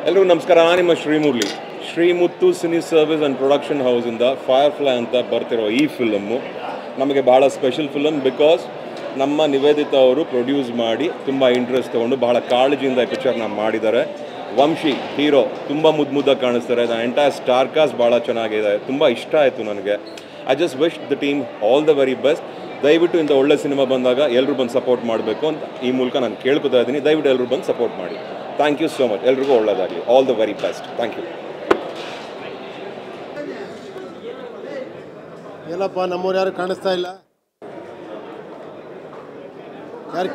ಎಲ್ಲರಿಗೂ ನಮಸ್ಕಾರ. ನಾನು ನಿಮ್ಮ Srimurali. Srimuthu cine service and production ಹೌಸಿಂದ ಫೈರ್ಫ್ಲೈ ಅಂತ ಬರ್ತಿರೋ ಈ ಫಿಲಮ್ಮು ನಮಗೆ ಭಾಳ ಸ್ಪೆಷಲ್ ಫಿಲಮ್. ಬಿಕಾಸ್ ನಮ್ಮ ನಿವೇದಿತಾ ಅವರು ಪ್ರೊಡ್ಯೂಸ್ ಮಾಡಿ ತುಂಬ ಇಂಟ್ರೆಸ್ಟ್ ತೊಗೊಂಡು ಭಾಳ ಕಾಳಜಿಯಿಂದ ಈ ಪಿಕ್ಚರ್ನ ಮಾಡಿದ್ದಾರೆ. ವಂಶಿ ಹೀರೋ ತುಂಬ ಮುದ್ದಾಗಿ ಕಾಣಿಸ್ತಾರೆ. ದ ಎಂಟೈರ್ ಸ್ಟಾರ್ ಕಾಸ್ಟ್ ಭಾಳ ಚೆನ್ನಾಗಿದೆ, ತುಂಬ ಇಷ್ಟ ಆಯಿತು ನನಗೆ. I just wish the team all the very best. ದಯವಿಟ್ಟು ಇಂಥ ಒಳ್ಳೆ ಸಿನಿಮಾ ಬಂದಾಗ ಎಲ್ಲರೂ ಬಂದು ಸಪೋರ್ಟ್ ಮಾಡಬೇಕು ಅಂತ ಈ ಮೂಲಕ ನಾನು ಕೇಳ್ಕೊತಾ ಇದ್ದೀನಿ. ದಯವಿಟ್ಟು ಎಲ್ಲರೂ ಬಂದು ಸಪೋರ್ಟ್ ಮಾಡಿ. Thank you so much. ಎಲ್ರಿಗೂ ಒಳ್ಳೆಯದಾಗಲಿ. All the very best. Thank you. ಎಲ್ಲಪ್ಪ ನಮ್ಮವ್ರು ಯಾರು ಕಾಣಿಸ್ತಾ ಇಲ್ಲ. ಯಾರು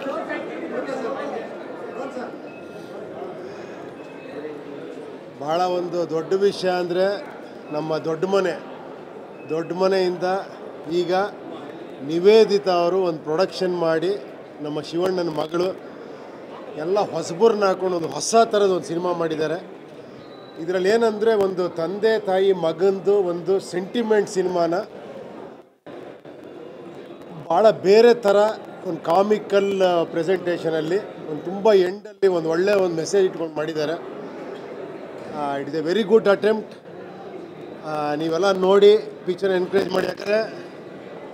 ಭಾಳ ಒಂದು ದೊಡ್ಡ ವಿಷಯ ಅಂದರೆ ನಮ್ಮ ದೊಡ್ಡ ಮನೆಯಿಂದ ಈಗ ನಿವೇದಿತಾ ಅವರು ಒಂದು ಪ್ರೊಡಕ್ಷನ್ ಮಾಡಿ ನಮ್ಮ ಶಿವಣ್ಣನ ಮಗಳು ಎಲ್ಲ ಹೊಸಬರನ್ನ ಹಾಕೊಂಡು ಒಂದು ಹೊಸ ಥರದ ಒಂದು ಸಿನಿಮಾ ಮಾಡಿದ್ದಾರೆ. ಇದರಲ್ಲಿ ಏನಂದರೆ ಒಂದು ತಂದೆ ತಾಯಿ ಮಗಂದು ಒಂದು ಸೆಂಟಿಮೆಂಟ್ ಸಿನಿಮಾನ ಭಾಳ ಬೇರೆ ಥರ ಒಂದು ಕಾಮಿಕಲ್ ಪ್ರೆಸೆಂಟೇಷನಲ್ಲಿ ಒಂದು ತುಂಬ ಎಂಡಲ್ಲಿ ಒಂದು ಒಳ್ಳೆಯ ಒಂದು ಮೆಸೇಜ್ ಇಟ್ಕೊಂಡು ಮಾಡಿದ್ದಾರೆ. It is A very good attempt. ನೀವೆಲ್ಲ ನೋಡಿ ಪಿಕ್ಚರ್ ಎನ್ಕರೇಜ್ ಮಾಡಿ. ಯಾಕಂದರೆ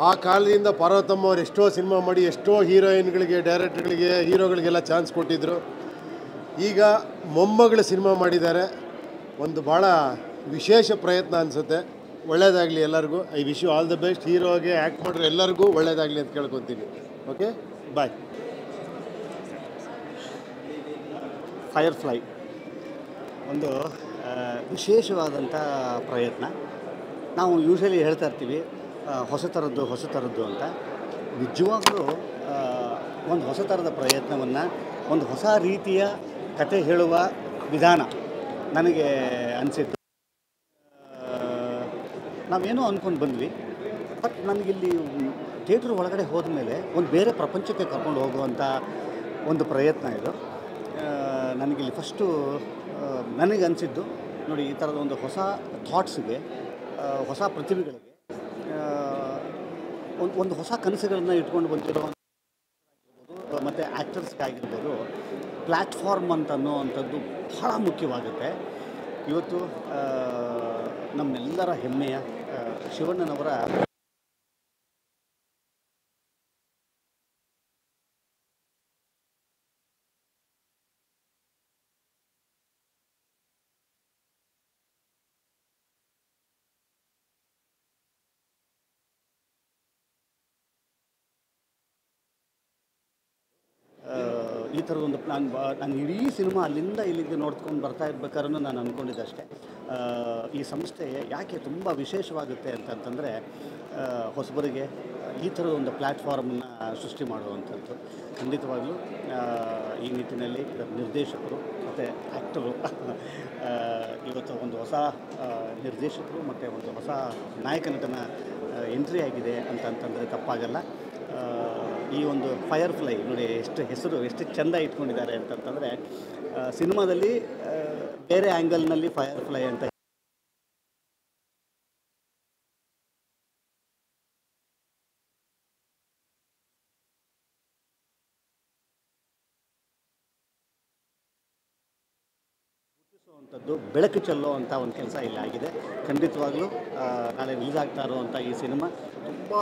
ಆ ಕಾಲದಿಂದ ಪಾರ್ವತಮ್ಮ ಅವ್ರು ಎಷ್ಟೋ ಸಿನಿಮಾ ಮಾಡಿ ಎಷ್ಟೋ ಹೀರೋಯಿನ್ಗಳಿಗೆ, ಡೈರೆಕ್ಟರ್ಗಳಿಗೆ, ಹೀರೋಗಳಿಗೆಲ್ಲ ಚಾನ್ಸ್ ಕೊಟ್ಟಿದ್ದರು. ಈಗ ಮೊಮ್ಮಗಳ ಸಿನಿಮಾ ಮಾಡಿದ್ದಾರೆ. ಒಂದು ಭಾಳ ವಿಶೇಷ ಪ್ರಯತ್ನ ಅನಿಸುತ್ತೆ. ಒಳ್ಳೆಯದಾಗಲಿ ಎಲ್ಲರಿಗೂ. I wish you all the best. ಹೀರೋಗೆ ಆ್ಯಕ್ಟ್ ಮಾಡಿರೋ ಎಲ್ಲರಿಗೂ ಒಳ್ಳೆಯದಾಗಲಿ ಅಂತ ಕೇಳ್ಕೊತೀನಿ. ಓಕೆ, ಬಾಯ್. ಫೈರ್ಫ್ಲೈ ಒಂದು ವಿಶೇಷವಾದಂಥ ಪ್ರಯತ್ನ. ನಾವು ಯೂಶಲಿ ಹೇಳ್ತಾ ಇರ್ತೀವಿ ಹೊಸ ಥರದ್ದು ಅಂತ. ನಿಜವಾಗ್ಲೂ ಒಂದು ಹೊಸ ಥರದ ಪ್ರಯತ್ನವನ್ನು, ಒಂದು ಹೊಸ ರೀತಿಯ ಕತೆ ಹೇಳುವ ವಿಧಾನ ನನಗೆ ಅನಿಸಿತ್ತು. ನಾವೇನೋ ಅಂದ್ಕೊಂಡು ಬಂದ್ವಿ, ಬಟ್ ನನಗಿಲ್ಲಿ ಥಿಯೇಟ್ರ್ ಒಳಗಡೆ ಹೋದ ಮೇಲೆ ಒಂದು ಬೇರೆ ಪ್ರಪಂಚಕ್ಕೆ ಕರ್ಕೊಂಡು ಹೋಗುವಂಥ ಒಂದು ಪ್ರಯತ್ನ ಇದು. ನನಗಿಲ್ಲಿ ಫಸ್ಟು ನನಗೆ ಅನಿಸಿದ್ದು ನೋಡಿ, ಈ ಥರದ ಒಂದು ಹೊಸ ಥಾಟ್ಸ್ಗೆ, ಹೊಸ ಪ್ರತಿಭೆಗಳಿಗೆ, ಒಂದು ಹೊಸ ಕನಸುಗಳನ್ನು ಇಟ್ಕೊಂಡು ಬಂದಿರೋ ಮತ್ತು ಆ್ಯಕ್ಟರ್ಸ್ಗಾಗಿರ್ಬೋದು ಪ್ಲ್ಯಾಟ್ಫಾರ್ಮ್ ಅಂತ ಅನ್ನೋವಂಥದ್ದು ಬಹಳ ಮುಖ್ಯವಾಗುತ್ತೆ. ಇವತ್ತು ನಮ್ಮೆಲ್ಲರ ಹೆಮ್ಮೆಯ ಶಿವಣ್ಣನವರ ಈ ಥರದೊಂದು ನಾನು ಇಡೀ ಸಿನಿಮಾ ಅಲ್ಲಿಂದ ಇಲ್ಲಿಗೆ ನೋಡ್ಕೊಂಡು ಬರ್ತಾ ಇರ್ಬೇಕಾದ್ರೂ ನಾನು ಅಂದ್ಕೊಂಡಿದ್ದೆ ಅಷ್ಟೇ, ಈ ಸಂಸ್ಥೆ ಯಾಕೆ ತುಂಬ ವಿಶೇಷವಾಗುತ್ತೆ ಅಂತಂದರೆ ಹೊಸಬರಿಗೆ ಈ ಥರದ ಒಂದು ಪ್ಲ್ಯಾಟ್ಫಾರ್ಮನ್ನು ಸೃಷ್ಟಿ ಮಾಡುವಂಥದ್ದು. ಖಂಡಿತವಾಗಲೂ ಈ ನಿಟ್ಟಿನಲ್ಲಿ ನಿರ್ದೇಶಕರು ಮತ್ತು ಆ್ಯಕ್ಟರು ಇವತ್ತು ಒಂದು ಹೊಸ ನಿರ್ದೇಶಕರು ಮತ್ತು ಒಂದು ಹೊಸ ನಾಯಕ ನಟನ ಎಂಟ್ರಿ ಆಗಿದೆ ಅಂತಂದರೆ ತಪ್ಪಾಗಲ್ಲ. ಈ ಒಂದು ಫೈರ್ಫ್ಲೈ ನೋಡಿ, ಎಷ್ಟು ಚೆಂದ ಇಟ್ಕೊಂಡಿದ್ದಾರೆ ಅಂತಂತಂದರೆ, ಸಿನಿಮಾದಲ್ಲಿ ಬೇರೆ ಆ್ಯಂಗಲ್ನಲ್ಲಿ ಫೈರ್ಫ್ಲೈ ಅಂತ ಅಂಥದ್ದು ಬೆಳಕು ಚೆಲ್ಲೋ ಅಂಥ ಒಂದು ಕೆಲಸ ಇಲ್ಲಿ ಆಗಿದೆ. ಖಂಡಿತವಾಗಲೂ ನಾಳೆ ರಿಲೀಸ್ ಆಗ್ತಾ ಇರುವಂಥ ಈ ಸಿನಿಮಾ ತುಂಬ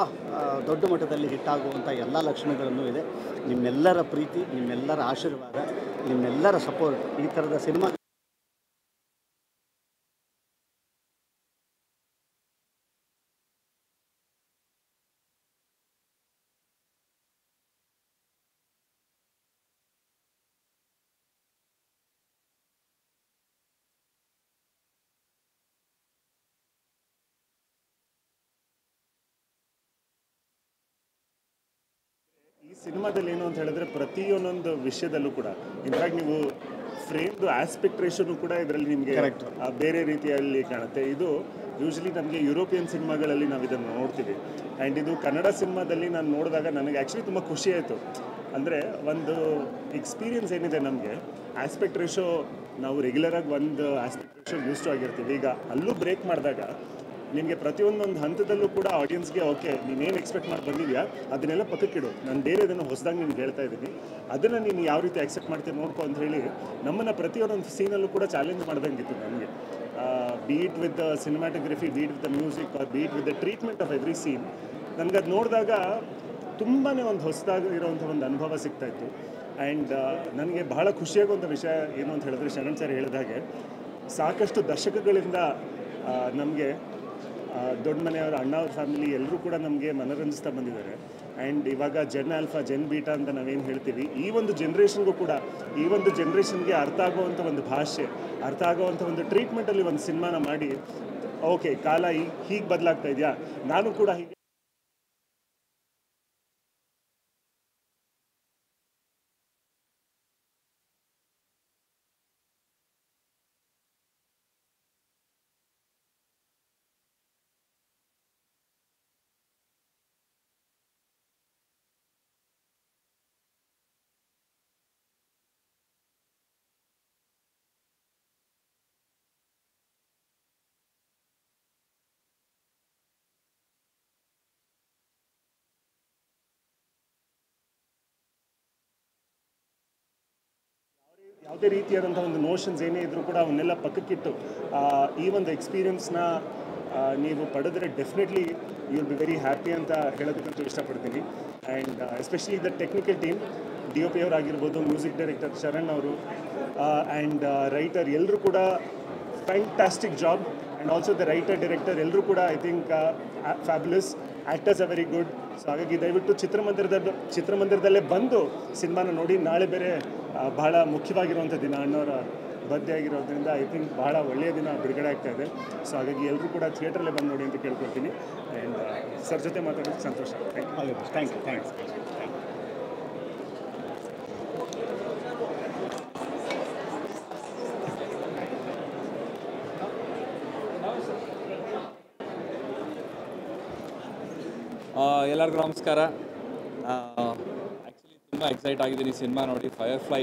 ದೊಡ್ಡ ಮಟ್ಟದಲ್ಲಿ ಹಿಟ್ಟಾಗುವಂಥ ಎಲ್ಲ ಲಕ್ಷಣಗಳನ್ನೂ ಇದೆ. ನಿಮ್ಮೆಲ್ಲರ ಪ್ರೀತಿ, ನಿಮ್ಮೆಲ್ಲರ ಆಶೀರ್ವಾದ, ನಿಮ್ಮೆಲ್ಲರ ಸಪೋರ್ಟ್ ಈ ಥರದ ಸಿನಿಮಾ ಈ ಸಿನಿಮಾದಲ್ಲಿ ಏನು ಅಂತ ಹೇಳಿದ್ರೆ ಪ್ರತಿಯೊಂದೊಂದು ವಿಷಯದಲ್ಲೂ ಕೂಡ ಇನ್ಫ್ಯಾಕ್ಟ್ ನೀವು ಫ್ರೇಮ್ದು ಆಸ್ಪೆಕ್ಟ್ ರೇಷನು ಕೂಡ ಇದರಲ್ಲಿ ನಿಮಗೆ ಬೇರೆ ರೀತಿಯಲ್ಲಿ ಕಾಣುತ್ತೆ. ಇದು ಯೂಶ್ವಲಿ ನಮಗೆ ಯುರೋಪಿಯನ್ ಸಿನಿಮಾಗಳಲ್ಲಿ ನಾವು ಇದನ್ನು ನೋಡ್ತೀವಿ. ಆ್ಯಂಡ್ ಇದು ಕನ್ನಡ ಸಿನಿಮಾದಲ್ಲಿ ನಾನು ನೋಡಿದಾಗ ನನಗೆ ಆ್ಯಕ್ಚುಲಿ ತುಂಬ ಖುಷಿ ಆಯಿತು. ಅಂದರೆ ಒಂದು ಎಕ್ಸ್ಪೀರಿಯನ್ಸ್ ಏನಿದೆ ನಮಗೆ, ಆಸ್ಪೆಕ್ಟ್ ರೇಷೋ ನಾವು ರೆಗ್ಯುಲರಾಗಿ ಒಂದು ಆಸ್ಪೆಕ್ಟ್ ರೇಷೋ ಯೂಸ್ ಟು ಆಗಿರ್ತೀವಿ. ಈಗ ಅಲ್ಲೂ ಬ್ರೇಕ್ ಮಾಡಿದಾಗ ನಿನಗೆ ಪ್ರತಿಯೊಂದೊಂದು ಹಂತದಲ್ಲೂ ಕೂಡ ಆಡಿಯನ್ಸ್ಗೆ ಓಕೆ ನೀನೇನು ಎಕ್ಸ್ಪೆಕ್ಟ್ ಮಾಡಿ ಬಂದಿದ್ಯಾ ಅದನ್ನೆಲ್ಲ ಪಕ್ಕಕ್ಕಿಡು, ನಾನು ಬೇರೆದನ್ನು ಹೊಸದಾಗಿ ನಿನ್ಗೆ ಹೇಳ್ತಾ ಇದ್ದೀನಿ, ಅದನ್ನು ನೀನು ಯಾವ ರೀತಿ ಅಕ್ಸೆಪ್ಟ್ ಮಾಡ್ತೀರಿ ನೋಡ್ಕೊ ಅಂತ ಹೇಳಿ ನಮ್ಮನ್ನು ಪ್ರತಿಯೊಂದೊಂದು ಸೀನಲ್ಲೂ ಕೂಡ ಚಾಲೆಂಜ್ ಮಾಡ್ದಂಗಿತ್ತು ನನಗೆ. Beat with the cinematography, beat with the music, or beat with the treatment of every scene, ನನಗೆ ಅದು ನೋಡಿದಾಗ ತುಂಬಾ ಒಂದು ಹೊಸದಾಗಿ ಇರೋವಂಥ ಒಂದು ಅನುಭವ ಸಿಗ್ತಾಯಿತ್ತು. ಆ್ಯಂಡ್ ನನಗೆ ಬಹಳ ಖುಷಿಯಾಗುವಂಥ ವಿಷಯ ಏನು ಅಂತ ಹೇಳಿದ್ರೆ, ಶರಣ್ ಸರ್ ಹೇಳಿದ ಹಾಗೆ ಸಾಕಷ್ಟು ದಶಕಗಳಿಂದ ನಮಗೆ ದೊಡ್ಡ ಮನೆಯವರು, ಅಣ್ಣವ್ರ ಫ್ಯಾಮಿಲಿ ಎಲ್ಲರೂ ಕೂಡ ನಮಗೆ ಮನರಂಜಿಸ್ತಾ ಬಂದಿದ್ದಾರೆ. ಆ್ಯಂಡ್ ಇವಾಗ ಜೆನ್ ಆಲ್ಫಾ, ಜೆನ್ ಬೀಟಾ ಅಂತ ನಾವೇನು ಹೇಳ್ತೀವಿ, ಈ ಒಂದು ಜನ್ರೇಷನ್ಗೂ ಕೂಡ, ಈ ಒಂದು ಜನ್ರೇಷನ್ಗೆ ಅರ್ಥ ಆಗುವಂಥ ಒಂದು ಭಾಷೆ, ಅರ್ಥ ಆಗುವಂಥ ಒಂದು ಟ್ರೀಟ್ಮೆಂಟಲ್ಲಿ ಒಂದು ಸಿನಿಮಾನ ಮಾಡಿ, ಓಕೆ ಕಾಲ ಹೀಗೆ ಬದಲಾಗ್ತಾ ಇದೆಯಾ, ನಾನು ಕೂಡ ಹೀಗೆ ಯಾವುದೇ ರೀತಿಯಾದಂಥ ಒಂದು ನೋಷನ್ಸ್ ಏನೇ ಇದ್ರೂ ಕೂಡ ಅವನ್ನೆಲ್ಲ ಪಕ್ಕಕ್ಕಿಟ್ಟು ಈ ಒಂದು ಎಕ್ಸ್ಪೀರಿಯನ್ಸ್ನ ನೀವು ಪಡೆದ್ರೆ definitely you will be very happy ಅಂತ ಹೇಳೋದಕ್ಕಂತೂ ಇಷ್ಟಪಡ್ತೀನಿ. And especially the technical team, DOP ಅವರಾಗಿರ್ಬೋದು, ಮ್ಯೂಸಿಕ್ ಡೈರೆಕ್ಟರ್ ಶರಣ್ ಅವರು, ಆ್ಯಂಡ್ ರೈಟರ್ ಎಲ್ಲರೂ ಕೂಡ fantastic job. And also the writer director ಎಲ್ಲರೂ ಕೂಡ I think fabulous, actors are very good. So ಹಾಗಾಗಿ ದಯವಿಟ್ಟು ಚಿತ್ರಮಂದಿರದಲ್ಲೇ ಬಂದು ಸಿನಿಮಾನ ನೋಡಿ. ನಾಳೆ ಬೇರೆ ಬಹಳ ಮುಖ್ಯವಾಗಿರುವಂಥ ದಿನ, ಅಣ್ಣವರ ಬರ್ತ್ಡೇ ಆಗಿರೋದ್ರಿಂದ ಐ ಥಿಂಕ್ ಬಹಳ ಒಳ್ಳೆಯ ದಿನ ಬಿಡುಗಡೆ ಆಗ್ತಾ ಇದೆ. ಸೊ ಹಾಗಾಗಿ ಎಲ್ಲರೂ ಕೂಡ ಥಿಯೇಟ್ರಲ್ಲೇ ಬಂದು ನೋಡಿ ಅಂತ ಕೇಳ್ಕೊಳ್ತೀನಿ. ಆ್ಯಂಡ್ ಸರ್ ಜೊತೆ ಮಾತಾಡೋಕ್ಕೆ ಸಂತೋಷ. Thank you. ಥ್ಯಾಂಕ್ಸ್. ಎಲ್ಲರಿಗೂ ನಮಸ್ಕಾರ. ಆ್ಯಕ್ಚುಲಿ ತುಂಬ ಎಕ್ಸೈಟ್ ಆಗಿದ್ದೀನಿ ಸಿನಿಮಾ ನೋಡಿ. ಫೈರ್ಫ್ಲೈ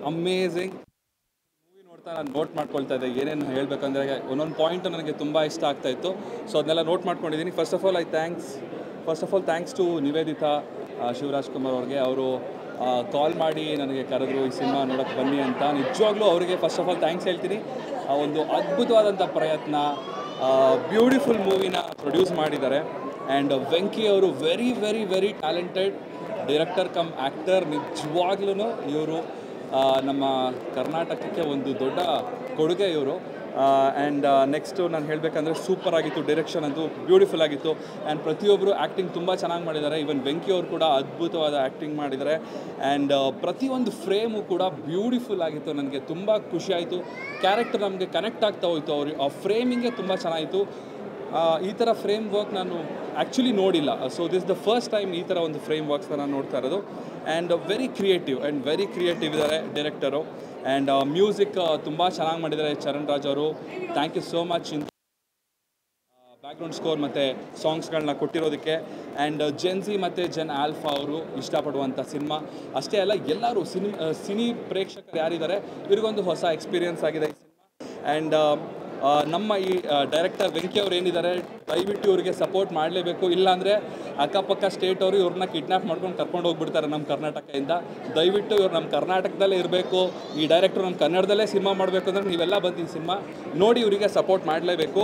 ಅಮೇಝಿಂಗ್ ಮೂವಿ ನೋಡ್ತಾ ನಾನು ನೋಟ್ ಮಾಡ್ಕೊಳ್ತಾ ಇದ್ದೆ, ಏನೇನು ಹೇಳಬೇಕಂದ್ರೆ ಒಂದೊಂದು ಪಾಯಿಂಟು ನನಗೆ ತುಂಬ ಇಷ್ಟ ಆಗ್ತಾಯಿತ್ತು. ಸೊ ಅದನ್ನೆಲ್ಲ ನೋಟ್ ಮಾಡ್ಕೊಂಡಿದ್ದೀನಿ. First of all thanks to Nivedita Shivaraj Kumar ಅವ್ರಿಗೆ. ಅವರು ಕಾಲ್ ಮಾಡಿ ನನಗೆ ಕರೆದ್ರು ಈ ಸಿನಿಮಾ ನೋಡೋಕ್ಕೆ ಬನ್ನಿ ಅಂತ. ನಿಜವಾಗ್ಲೂ ಅವರಿಗೆ ಫಸ್ಟ್ ಆಫ್ ಆಲ್ ಥ್ಯಾಂಕ್ಸ್ ಹೇಳ್ತೀನಿ. ಒಂದು ಅದ್ಭುತವಾದಂಥ ಪ್ರಯತ್ನ, ಬ್ಯೂಟಿಫುಲ್ ಮೂವಿನ ಪ್ರೊಡ್ಯೂಸ್ ಮಾಡಿದ್ದಾರೆ. ಆ್ಯಂಡ್ ವೆಂಕಿ ಅವರು very very very talented director come actor. ನಿಜವಾಗ್ಲೂ ಇವರು ನಮ್ಮ ಕರ್ನಾಟಕಕ್ಕೆ ಒಂದು ದೊಡ್ಡ ಕೊಡುಗೆ ಇವರು. ಆ್ಯಂಡ್ ನೆಕ್ಸ್ಟು ನಾನು ಹೇಳಬೇಕಂದ್ರೆ ಸೂಪರ್ ಆಗಿತ್ತು, ಡೈರೆಕ್ಷನ್ ಅಂತೂ ಬ್ಯೂಟಿಫುಲ್ ಆಗಿತ್ತು. ಆ್ಯಂಡ್ ಪ್ರತಿಯೊಬ್ಬರು ಆ್ಯಕ್ಟಿಂಗ್ ತುಂಬ ಚೆನ್ನಾಗಿ ಮಾಡಿದ್ದಾರೆ. ಈವನ್ ವೆಂಕಿ ಅವರು ಕೂಡ ಅದ್ಭುತವಾದ ಆ್ಯಕ್ಟಿಂಗ್ ಮಾಡಿದ್ದಾರೆ. ಆ್ಯಂಡ್ ಪ್ರತಿಯೊಂದು ಫ್ರೇಮು ಕೂಡ ಬ್ಯೂಟಿಫುಲ್ ಆಗಿತ್ತು. ನನಗೆ ತುಂಬ ಖುಷಿ ಆಯಿತು. ಕ್ಯಾರೆಕ್ಟರ್ ನಮಗೆ ಕನೆಕ್ಟ್ ಆಗ್ತಾ ಹೋಯಿತು. ಆ ಫ್ರೇಮಿಂಗೇ ತುಂಬ ಚೆನ್ನಾಗಿತ್ತು. ಈ ಥರ ಫ್ರೇಮ್ ವರ್ಕ್ ನಾನು ಆ್ಯಕ್ಚುಲಿ ನೋಡಿಲ್ಲ. So this the first time ಈ ಥರ ಒಂದು ಫ್ರೇಮ್ ವರ್ಕ್ಸ್ನ ನಾನು ನೋಡ್ತಾ ಇರೋದು. ಆ್ಯಂಡ್ ವೆರಿ ಕ್ರಿಯೇಟಿವ್ ಇದ್ದಾರೆ ಡೈರೆಕ್ಟರು. ಆ್ಯಂಡ್ ಮ್ಯೂಸಿಕ್ ತುಂಬ ಚೆನ್ನಾಗಿ ಮಾಡಿದ್ದಾರೆ ಚರಣ್ ರಾಜ್ ಅವರು. ಥ್ಯಾಂಕ್ ಯು ಸೋ ಮಚ್ ಇಂಥ ಬ್ಯಾಕ್ಗ್ರೌಂಡ್ ಸ್ಕೋರ್ ಮತ್ತು ಸಾಂಗ್ಸ್ಗಳನ್ನ ಕೊಟ್ಟಿರೋದಕ್ಕೆ. ಆ್ಯಂಡ್ ಜೆನ್ಸಿ ಮತ್ತು ಜೆನ್ ಆಲ್ಫಾ ಅವರು ಇಷ್ಟಪಡುವಂಥ ಸಿನಿಮಾ ಅಷ್ಟೇ ಅಲ್ಲ, ಎಲ್ಲರೂ ಸಿನಿ ಪ್ರೇಕ್ಷಕರು ಯಾರಿದ್ದಾರೆ ಇವ್ರಿಗೊಂದು ಹೊಸ ಎಕ್ಸ್ಪೀರಿಯನ್ಸ್ ಆಗಿದೆ ಈ ಸಿನಿಮಾ. ಆ್ಯಂಡ್ ನಮ್ಮ ಈ ಡೈರೆಕ್ಟರ್ ವೆಂಕಿ ಅವ್ರು ಏನಿದ್ದಾರೆ, ದಯವಿಟ್ಟು ಇವರಿಗೆ ಸಪೋರ್ಟ್ ಮಾಡಲೇಬೇಕು. ಇಲ್ಲಾಂದರೆ ಅಕ್ಕಪಕ್ಕ ಸ್ಟೇಟ್ ಅವರು ಇವ್ರನ್ನ ಕಿಡ್ನ್ಯಾಪ್ ಮಾಡ್ಕೊಂಡು ಕರ್ಕೊಂಡು ಹೋಗ್ಬಿಡ್ತಾರೆ ನಮ್ಮ ಕರ್ನಾಟಕದಿಂದ. ದಯವಿಟ್ಟು ಇವ್ರು ನಮ್ಮ ಕರ್ನಾಟಕದಲ್ಲೇ ಇರಬೇಕು. ಈ ಡೈರೆಕ್ಟ್ರು ನಮ್ಮ ಕನ್ನಡದಲ್ಲೇ ಸಿನಿಮಾ ಮಾಡಬೇಕು ಅಂದರೆ ನೀವೆಲ್ಲ ಬಂದು ಈ ಸಿನಿಮಾ ನೋಡಿ ಇವರಿಗೆ ಸಪೋರ್ಟ್ ಮಾಡಲೇಬೇಕು.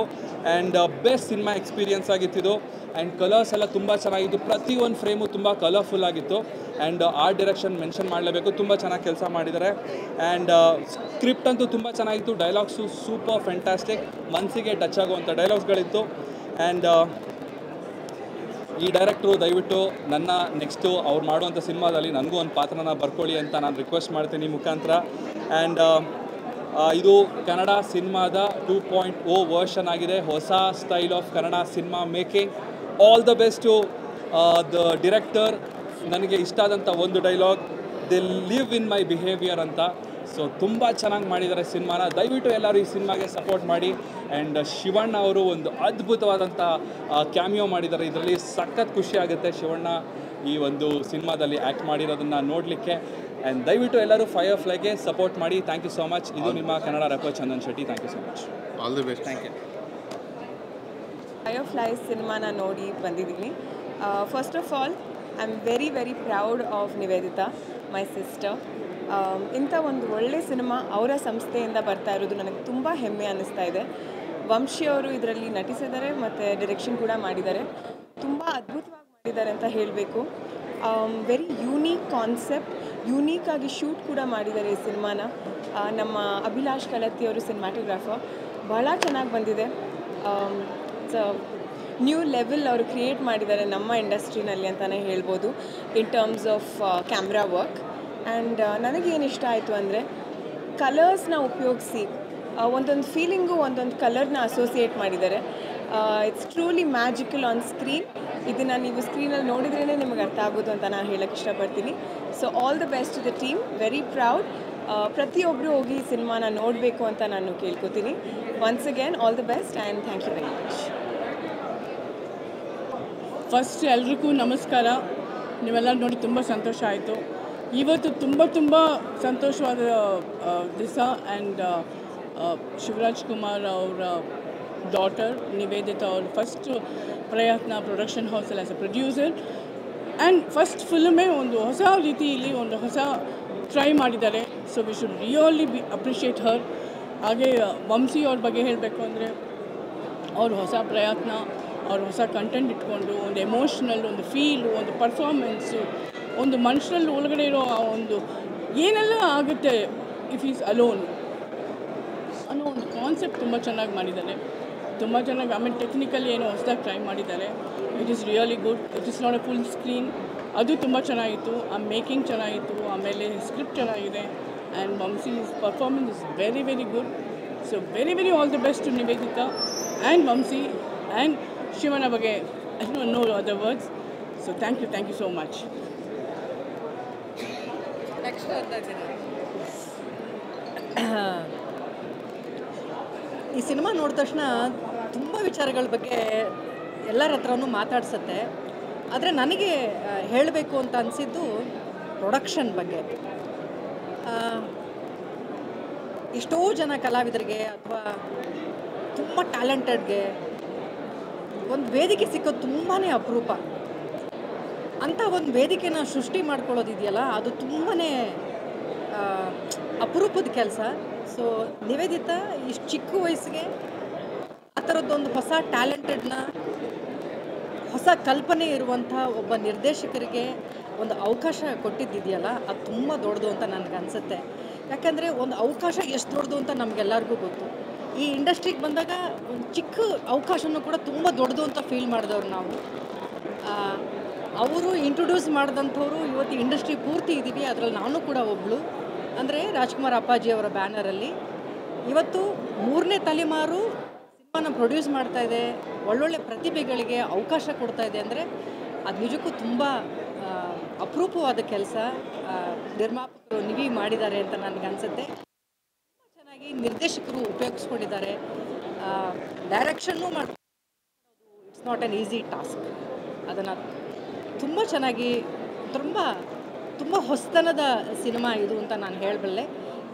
ಆ್ಯಂಡ್ ಬೆಸ್ಟ್ ಸಿನಿಮಾ ಎಕ್ಸ್ಪೀರಿಯನ್ಸ್ ಆಗಿತ್ತಿದು. ಆ್ಯಂಡ್ ಕಲರ್ಸ್ ಎಲ್ಲ ತುಂಬ ಚೆನ್ನಾಗಿತ್ತು. ಪ್ರತಿಯೊಂದು ಫ್ರೇಮು ತುಂಬ ಕಲರ್ಫುಲ್ ಆಗಿತ್ತು. ಆ್ಯಂಡ್ ಆರ್ಟ್ ಡೈರೆಕ್ಷನ್ ಮೆನ್ಷನ್ ಮಾಡಲೇಬೇಕು, ತುಂಬ ಚೆನ್ನಾಗಿ ಕೆಲಸ ಮಾಡಿದ್ದಾರೆ. ಆ್ಯಂಡ್ ಸ್ಕ್ರಿಪ್ಟ್ ಅಂತೂ ತುಂಬ ಚೆನ್ನಾಗಿತ್ತು. ಡೈಲಾಗ್ಸು ಸೂಪರ್ ಫ್ಯಾಂಟಾಸ್ಟಿಕ್, ಮನಸ್ಸಿಗೆ ಟಚ್ ಆಗುವಂಥ ಡೈಲಾಗ್ಸ್ಗಳಿತ್ತು. ಆ್ಯಂಡ್ ಈ ಡೈರೆಕ್ಟ್ರು ದಯವಿಟ್ಟು ನನ್ನ ನೆಕ್ಸ್ಟು ಅವ್ರು ಮಾಡುವಂಥ ಸಿನಿಮಾದಲ್ಲಿ ನನಗೂ ಒಂದು ಪಾತ್ರನ ಬರ್ಕೊಳ್ಳಿ ಅಂತ ನಾನು ರಿಕ್ವೆಸ್ಟ್ ಮಾಡ್ತೀನಿ ಈ ಮುಖಾಂತರ. ಆ್ಯಂಡ್ ಇದು ಕನ್ನಡ ಸಿನಿಮಾದ 2.0 ವರ್ಷನ್ ಆಗಿದೆ. ಹೊಸ style of Kannada cinema making. All the best to the director. ನನಗೆ ಇಷ್ಟ ಆದಂಥ ಒಂದು dialogue, they live in my behaviour ಅಂತ. ಸೊ ತುಂಬ ಚೆನ್ನಾಗಿ ಮಾಡಿದ್ದಾರೆ ಸಿನಿಮಾನ. ದಯವಿಟ್ಟು ಎಲ್ಲರೂ ಈ ಸಿನಿಮಾಗೆ ಸಪೋರ್ಟ್ ಮಾಡಿ. ಆ್ಯಂಡ್ ಶಿವಣ್ಣ ಅವರು ಒಂದು ಅದ್ಭುತವಾದಂಥ ಕ್ಯಾಮಿಯೋ ಮಾಡಿದ್ದಾರೆ ಇದರಲ್ಲಿ. ಸಖತ್ ಖುಷಿ ಆಗುತ್ತೆ ಶಿವಣ್ಣ ಈ ಒಂದು ಸಿನಿಮಾದಲ್ಲಿ ಆ್ಯಕ್ಟ್ ಮಾಡಿರೋದನ್ನು ನೋಡಲಿಕ್ಕೆ. ಆ್ಯಂಡ್ ದಯವಿಟ್ಟು ಎಲ್ಲರೂ ಫೈರ್ಫ್ಲೈಗೆ ಸಪೋರ್ಟ್ ಮಾಡಿ. Thank you so much. ಇದು ನಿಮ್ಮ Kannada rapper Chandan Shetty. Thank you so much. All the best. Thank you. Fireflies ಸಿನಿಮಾನ ನೋಡಿ ಬಂದಿದ್ದೀನಿ. First of all I am very very proud of Niveditha, my sister. ಇಂಥ ಒಂದು ಒಳ್ಳೆ ಸಿನಿಮಾ ಅವರ ಸಂಸ್ಥೆಯಿಂದ ಬರ್ತಾ ಇರೋದು ನನಗೆ ತುಂಬ ಹೆಮ್ಮೆ ಅನ್ನಿಸ್ತಾ ಇದೆ. ವಂಶಿ ಅವರು ಇದರಲ್ಲಿ ನಟಿಸಿದ್ದಾರೆ ಮತ್ತು ಡೈರೆಕ್ಷನ್ ಕೂಡ ಮಾಡಿದ್ದಾರೆ. ತುಂಬ ಅದ್ಭುತವಾಗಿ ಮಾಡಿದ್ದಾರೆ ಅಂತ ಹೇಳಬೇಕು. ವೆರಿ ಯೂನೀಕ್ ಕಾನ್ಸೆಪ್ಟ್, ಯೂನೀಕಾಗಿ ಶೂಟ್ ಕೂಡ ಮಾಡಿದ್ದಾರೆ ಈ ಸಿನಿಮಾನ. ನಮ್ಮ ಅಭಿಲಾಷ್ ಕಲತ್ತಿ ಅವರು ಸಿನಿಮಾಟೋಗ್ರಾಫರ್, ಭಾಳ ಚೆನ್ನಾಗಿ ಬಂದಿದೆ. ನ್ಯೂ ಲೆವೆಲ್ ಅವರು ಕ್ರಿಯೇಟ್ ಮಾಡಿದ್ದಾರೆ ನಮ್ಮ ಇಂಡಸ್ಟ್ರಿನಲ್ಲಿ ಅಂತಲೇ ಹೇಳ್ಬೋದು in terms of camera work. And ನನಗೇನು ಇಷ್ಟ ಆಯಿತು ಅಂದರೆ ಕಲರ್ಸ್ನ ಉಪಯೋಗಿಸಿ ಒಂದೊಂದು ಫೀಲಿಂಗು ಒಂದೊಂದು ಕಲರ್ನ ಅಸೋಸಿಯೇಟ್ ಮಾಡಿದ್ದಾರೆ. It's truly magical on screen. ಇದನ್ನು ನೀವು ಸ್ಕ್ರೀನಲ್ಲಿ ನೋಡಿದ್ರೇ ನಿಮಗೆ ಅರ್ಥ ಆಗೋದು ಅಂತ ನಾನು ಹೇಳೋಕ್ಕೆ ಇಷ್ಟಪಡ್ತೀನಿ. So all the best to the team, very proud. ಪ್ರತಿಯೊಬ್ಬರು ಹೋಗಿ ಈ ಸಿನಿಮಾನ ನೋಡಬೇಕು ಅಂತ ನಾನು ಕೇಳ್ಕೊತೀನಿ. Once again all the best and thank you very much. First ಎಲ್ರಿಗೂ ನಮಸ್ಕಾರ. ನೀವೆಲ್ಲ ನೋಡಿ ತುಂಬ ಸಂತೋಷ ಆಯಿತು. ಇವತ್ತು ತುಂಬ ಸಂತೋಷವಾದ ದಿವಸ. ಆ್ಯಂಡ್ ಶಿವರಾಜ್ ಕುಮಾರ್ ಅವರ ಡಾಟರ್ ನಿವೇದಿತಾ ಅವ್ರ ಫಸ್ಟ್ ಪ್ರಯತ್ನ ಪ್ರೊಡಕ್ಷನ್ ಹೌಸಲ್ಲಿ as a producer and first ಫಿಲ್ಮೇ ಒಂದು ಹೊಸ ರೀತಿಯಲ್ಲಿ ಒಂದು ಹೊಸ ಟ್ರೈ ಮಾಡಿದ್ದಾರೆ. So we should really appreciate her. ಹಾಗೆ ವಂಶಿ ಅವ್ರ ಬಗ್ಗೆ ಹೇಳಬೇಕು ಅಂದರೆ ಅವ್ರ ಹೊಸ ಪ್ರಯತ್ನ, ಅವ್ರ ಹೊಸ ಕಂಟೆಂಟ್ ಇಟ್ಕೊಂಡು ಒಂದು ಎಮೋಷ್ನಲ್, ಒಂದು ಫೀಲು, ಒಂದು ಪರ್ಫಾರ್ಮೆನ್ಸು, ಒಂದು ಮನುಷ್ಯರಲ್ಲಿ ಒಳಗಡೆ ಇರೋ ಆ ಒಂದು ಏನೆಲ್ಲ ಆಗುತ್ತೆ ಇಫ್ ಈಸ್ ಅಲೋನ್ ಅನ್ನೋ ಒಂದು ಕಾನ್ಸೆಪ್ಟ್ ತುಂಬ ಚೆನ್ನಾಗಿ ಮಾಡಿದ್ದಾರೆ. ತುಂಬ ಚೆನ್ನಾಗಿ ಆಮೇಲೆ ಟೆಕ್ನಿಕಲಿ ಏನೋ ಹೊಸದಾಗಿ ಟ್ರೈ ಮಾಡಿದ್ದಾರೆ. It is really good. It is not a full screen, ಅದು ತುಂಬ ಚೆನ್ನಾಗಿತ್ತು. ಆ ಮೇಕಿಂಗ್ ಚೆನ್ನಾಗಿತ್ತು, ಆಮೇಲೆ ಸ್ಕ್ರಿಪ್ಟ್ ಚೆನ್ನಾಗಿದೆ. And Vamshi's performance is very very good. So very all the best to Niveditha and Vamshi and ಶಿವನ ಬಗ್ಗೆ I don't know other words. So thank you so much. ಈ ಸಿನಿಮಾ ನೋಡಿದ ತಕ್ಷಣ ತುಂಬ ವಿಚಾರಗಳ ಬಗ್ಗೆ ಎಲ್ಲರ ಹತ್ರನೂ ಮಾತಾಡ್ಸತ್ತೆ. ಆದರೆ ನನಗೆ ಹೇಳಬೇಕು ಅಂತ ಅನಿಸಿದ್ದು ಪ್ರೊಡಕ್ಷನ್ ಬಗ್ಗೆ. ಎಷ್ಟೋ ಜನ ಕಲಾವಿದರಿಗೆ ಅಥವಾ ತುಂಬ ಟ್ಯಾಲೆಂಟೆಡ್ಗೆ ಒಂದು ವೇದಿಕೆ ಸಿಕ್ಕೋದು ತುಂಬಾ ಅಪರೂಪ. ಅಂಥ ಒಂದು ವೇದಿಕೆನ ಸೃಷ್ಟಿ ಮಾಡ್ಕೊಳ್ಳೋದಿದೆಯಲ್ಲ, ಅದು ತುಂಬಾ ಅಪರೂಪದ ಕೆಲಸ. ಸೊ ನಿವೇದಿತಾ ಇಷ್ಟು ಚಿಕ್ಕ ವಯಸ್ಸಿಗೆ ಆ ಥರದ್ದೊಂದು ಹೊಸ ಟ್ಯಾಲೆಂಟೆಡ್ನ, ಹೊಸ ಕಲ್ಪನೆ ಇರುವಂಥ ಒಬ್ಬ ನಿರ್ದೇಶಕರಿಗೆ ಒಂದು ಅವಕಾಶ ಕೊಟ್ಟಿದ್ದಿದೆಯಲ್ಲ, ಅದು ತುಂಬ ದೊಡ್ಡದು ಅಂತ ನನಗನ್ಸುತ್ತೆ. ಯಾಕಂದರೆ ಒಂದು ಅವಕಾಶ ಎಷ್ಟು ದೊಡ್ಡದು ಅಂತ ನಮಗೆಲ್ಲರಿಗೂ ಗೊತ್ತು. ಈ ಇಂಡಸ್ಟ್ರಿಗೆ ಬಂದಾಗ ಒಂದು ಚಿಕ್ಕ ಅವಕಾಶನೂ ಕೂಡ ತುಂಬ ದೊಡ್ಡದು ಅಂತ ಫೀಲ್ ಮಾಡಿದವ್ರು ನಾವು. ಅವರು ಇಂಟ್ರೊಡ್ಯೂಸ್ ಮಾಡಿದಂಥವ್ರು ಇವತ್ತು ಇಂಡಸ್ಟ್ರಿ ಪೂರ್ತಿ ಇದ್ದೀವಿ, ಅದರಲ್ಲಿ ನಾನು ಕೂಡ ಒಬ್ಬಳು. ಅಂದರೆ ರಾಜ್ಕುಮಾರ್ ಅಪ್ಪಾಜಿ ಅವರ ಬ್ಯಾನರಲ್ಲಿ ಇವತ್ತು 3ನೇ ತಲೆಮಾರು ಸಿನಿಮಾನ ಪ್ರೊಡ್ಯೂಸ್ ಮಾಡ್ತಾ ಇದೆ, ಒಳ್ಳೊಳ್ಳೆ ಪ್ರತಿಭೆಗಳಿಗೆ ಅವಕಾಶ ಕೊಡ್ತಾ ಇದೆ ಅಂದರೆ ಅದು ನಿಜಕ್ಕೂ ತುಂಬ ಅಪರೂಪವಾದ ಕೆಲಸ ನಿರ್ಮಾಪಕರು ನಿವಿ ಮಾಡಿದ್ದಾರೆ ಅಂತ ನನಗನ್ಸುತ್ತೆ. ತುಂಬ ಚೆನ್ನಾಗಿ ನಿರ್ದೇಶಕರು ಉಪಯೋಗಿಸ್ಕೊಂಡಿದ್ದಾರೆ. ಡೈರೆಕ್ಷನ್ನು ಮಾಡ್ಕೊಂಡು it's not on easy task. ಅದನ್ನು ತುಂಬ ಚೆನ್ನಾಗಿ ತುಂಬ ಹೊಸತನದ ಸಿನಿಮಾ ಇದು ಅಂತ ನಾನು ಹೇಳಬಲ್ಲೆ.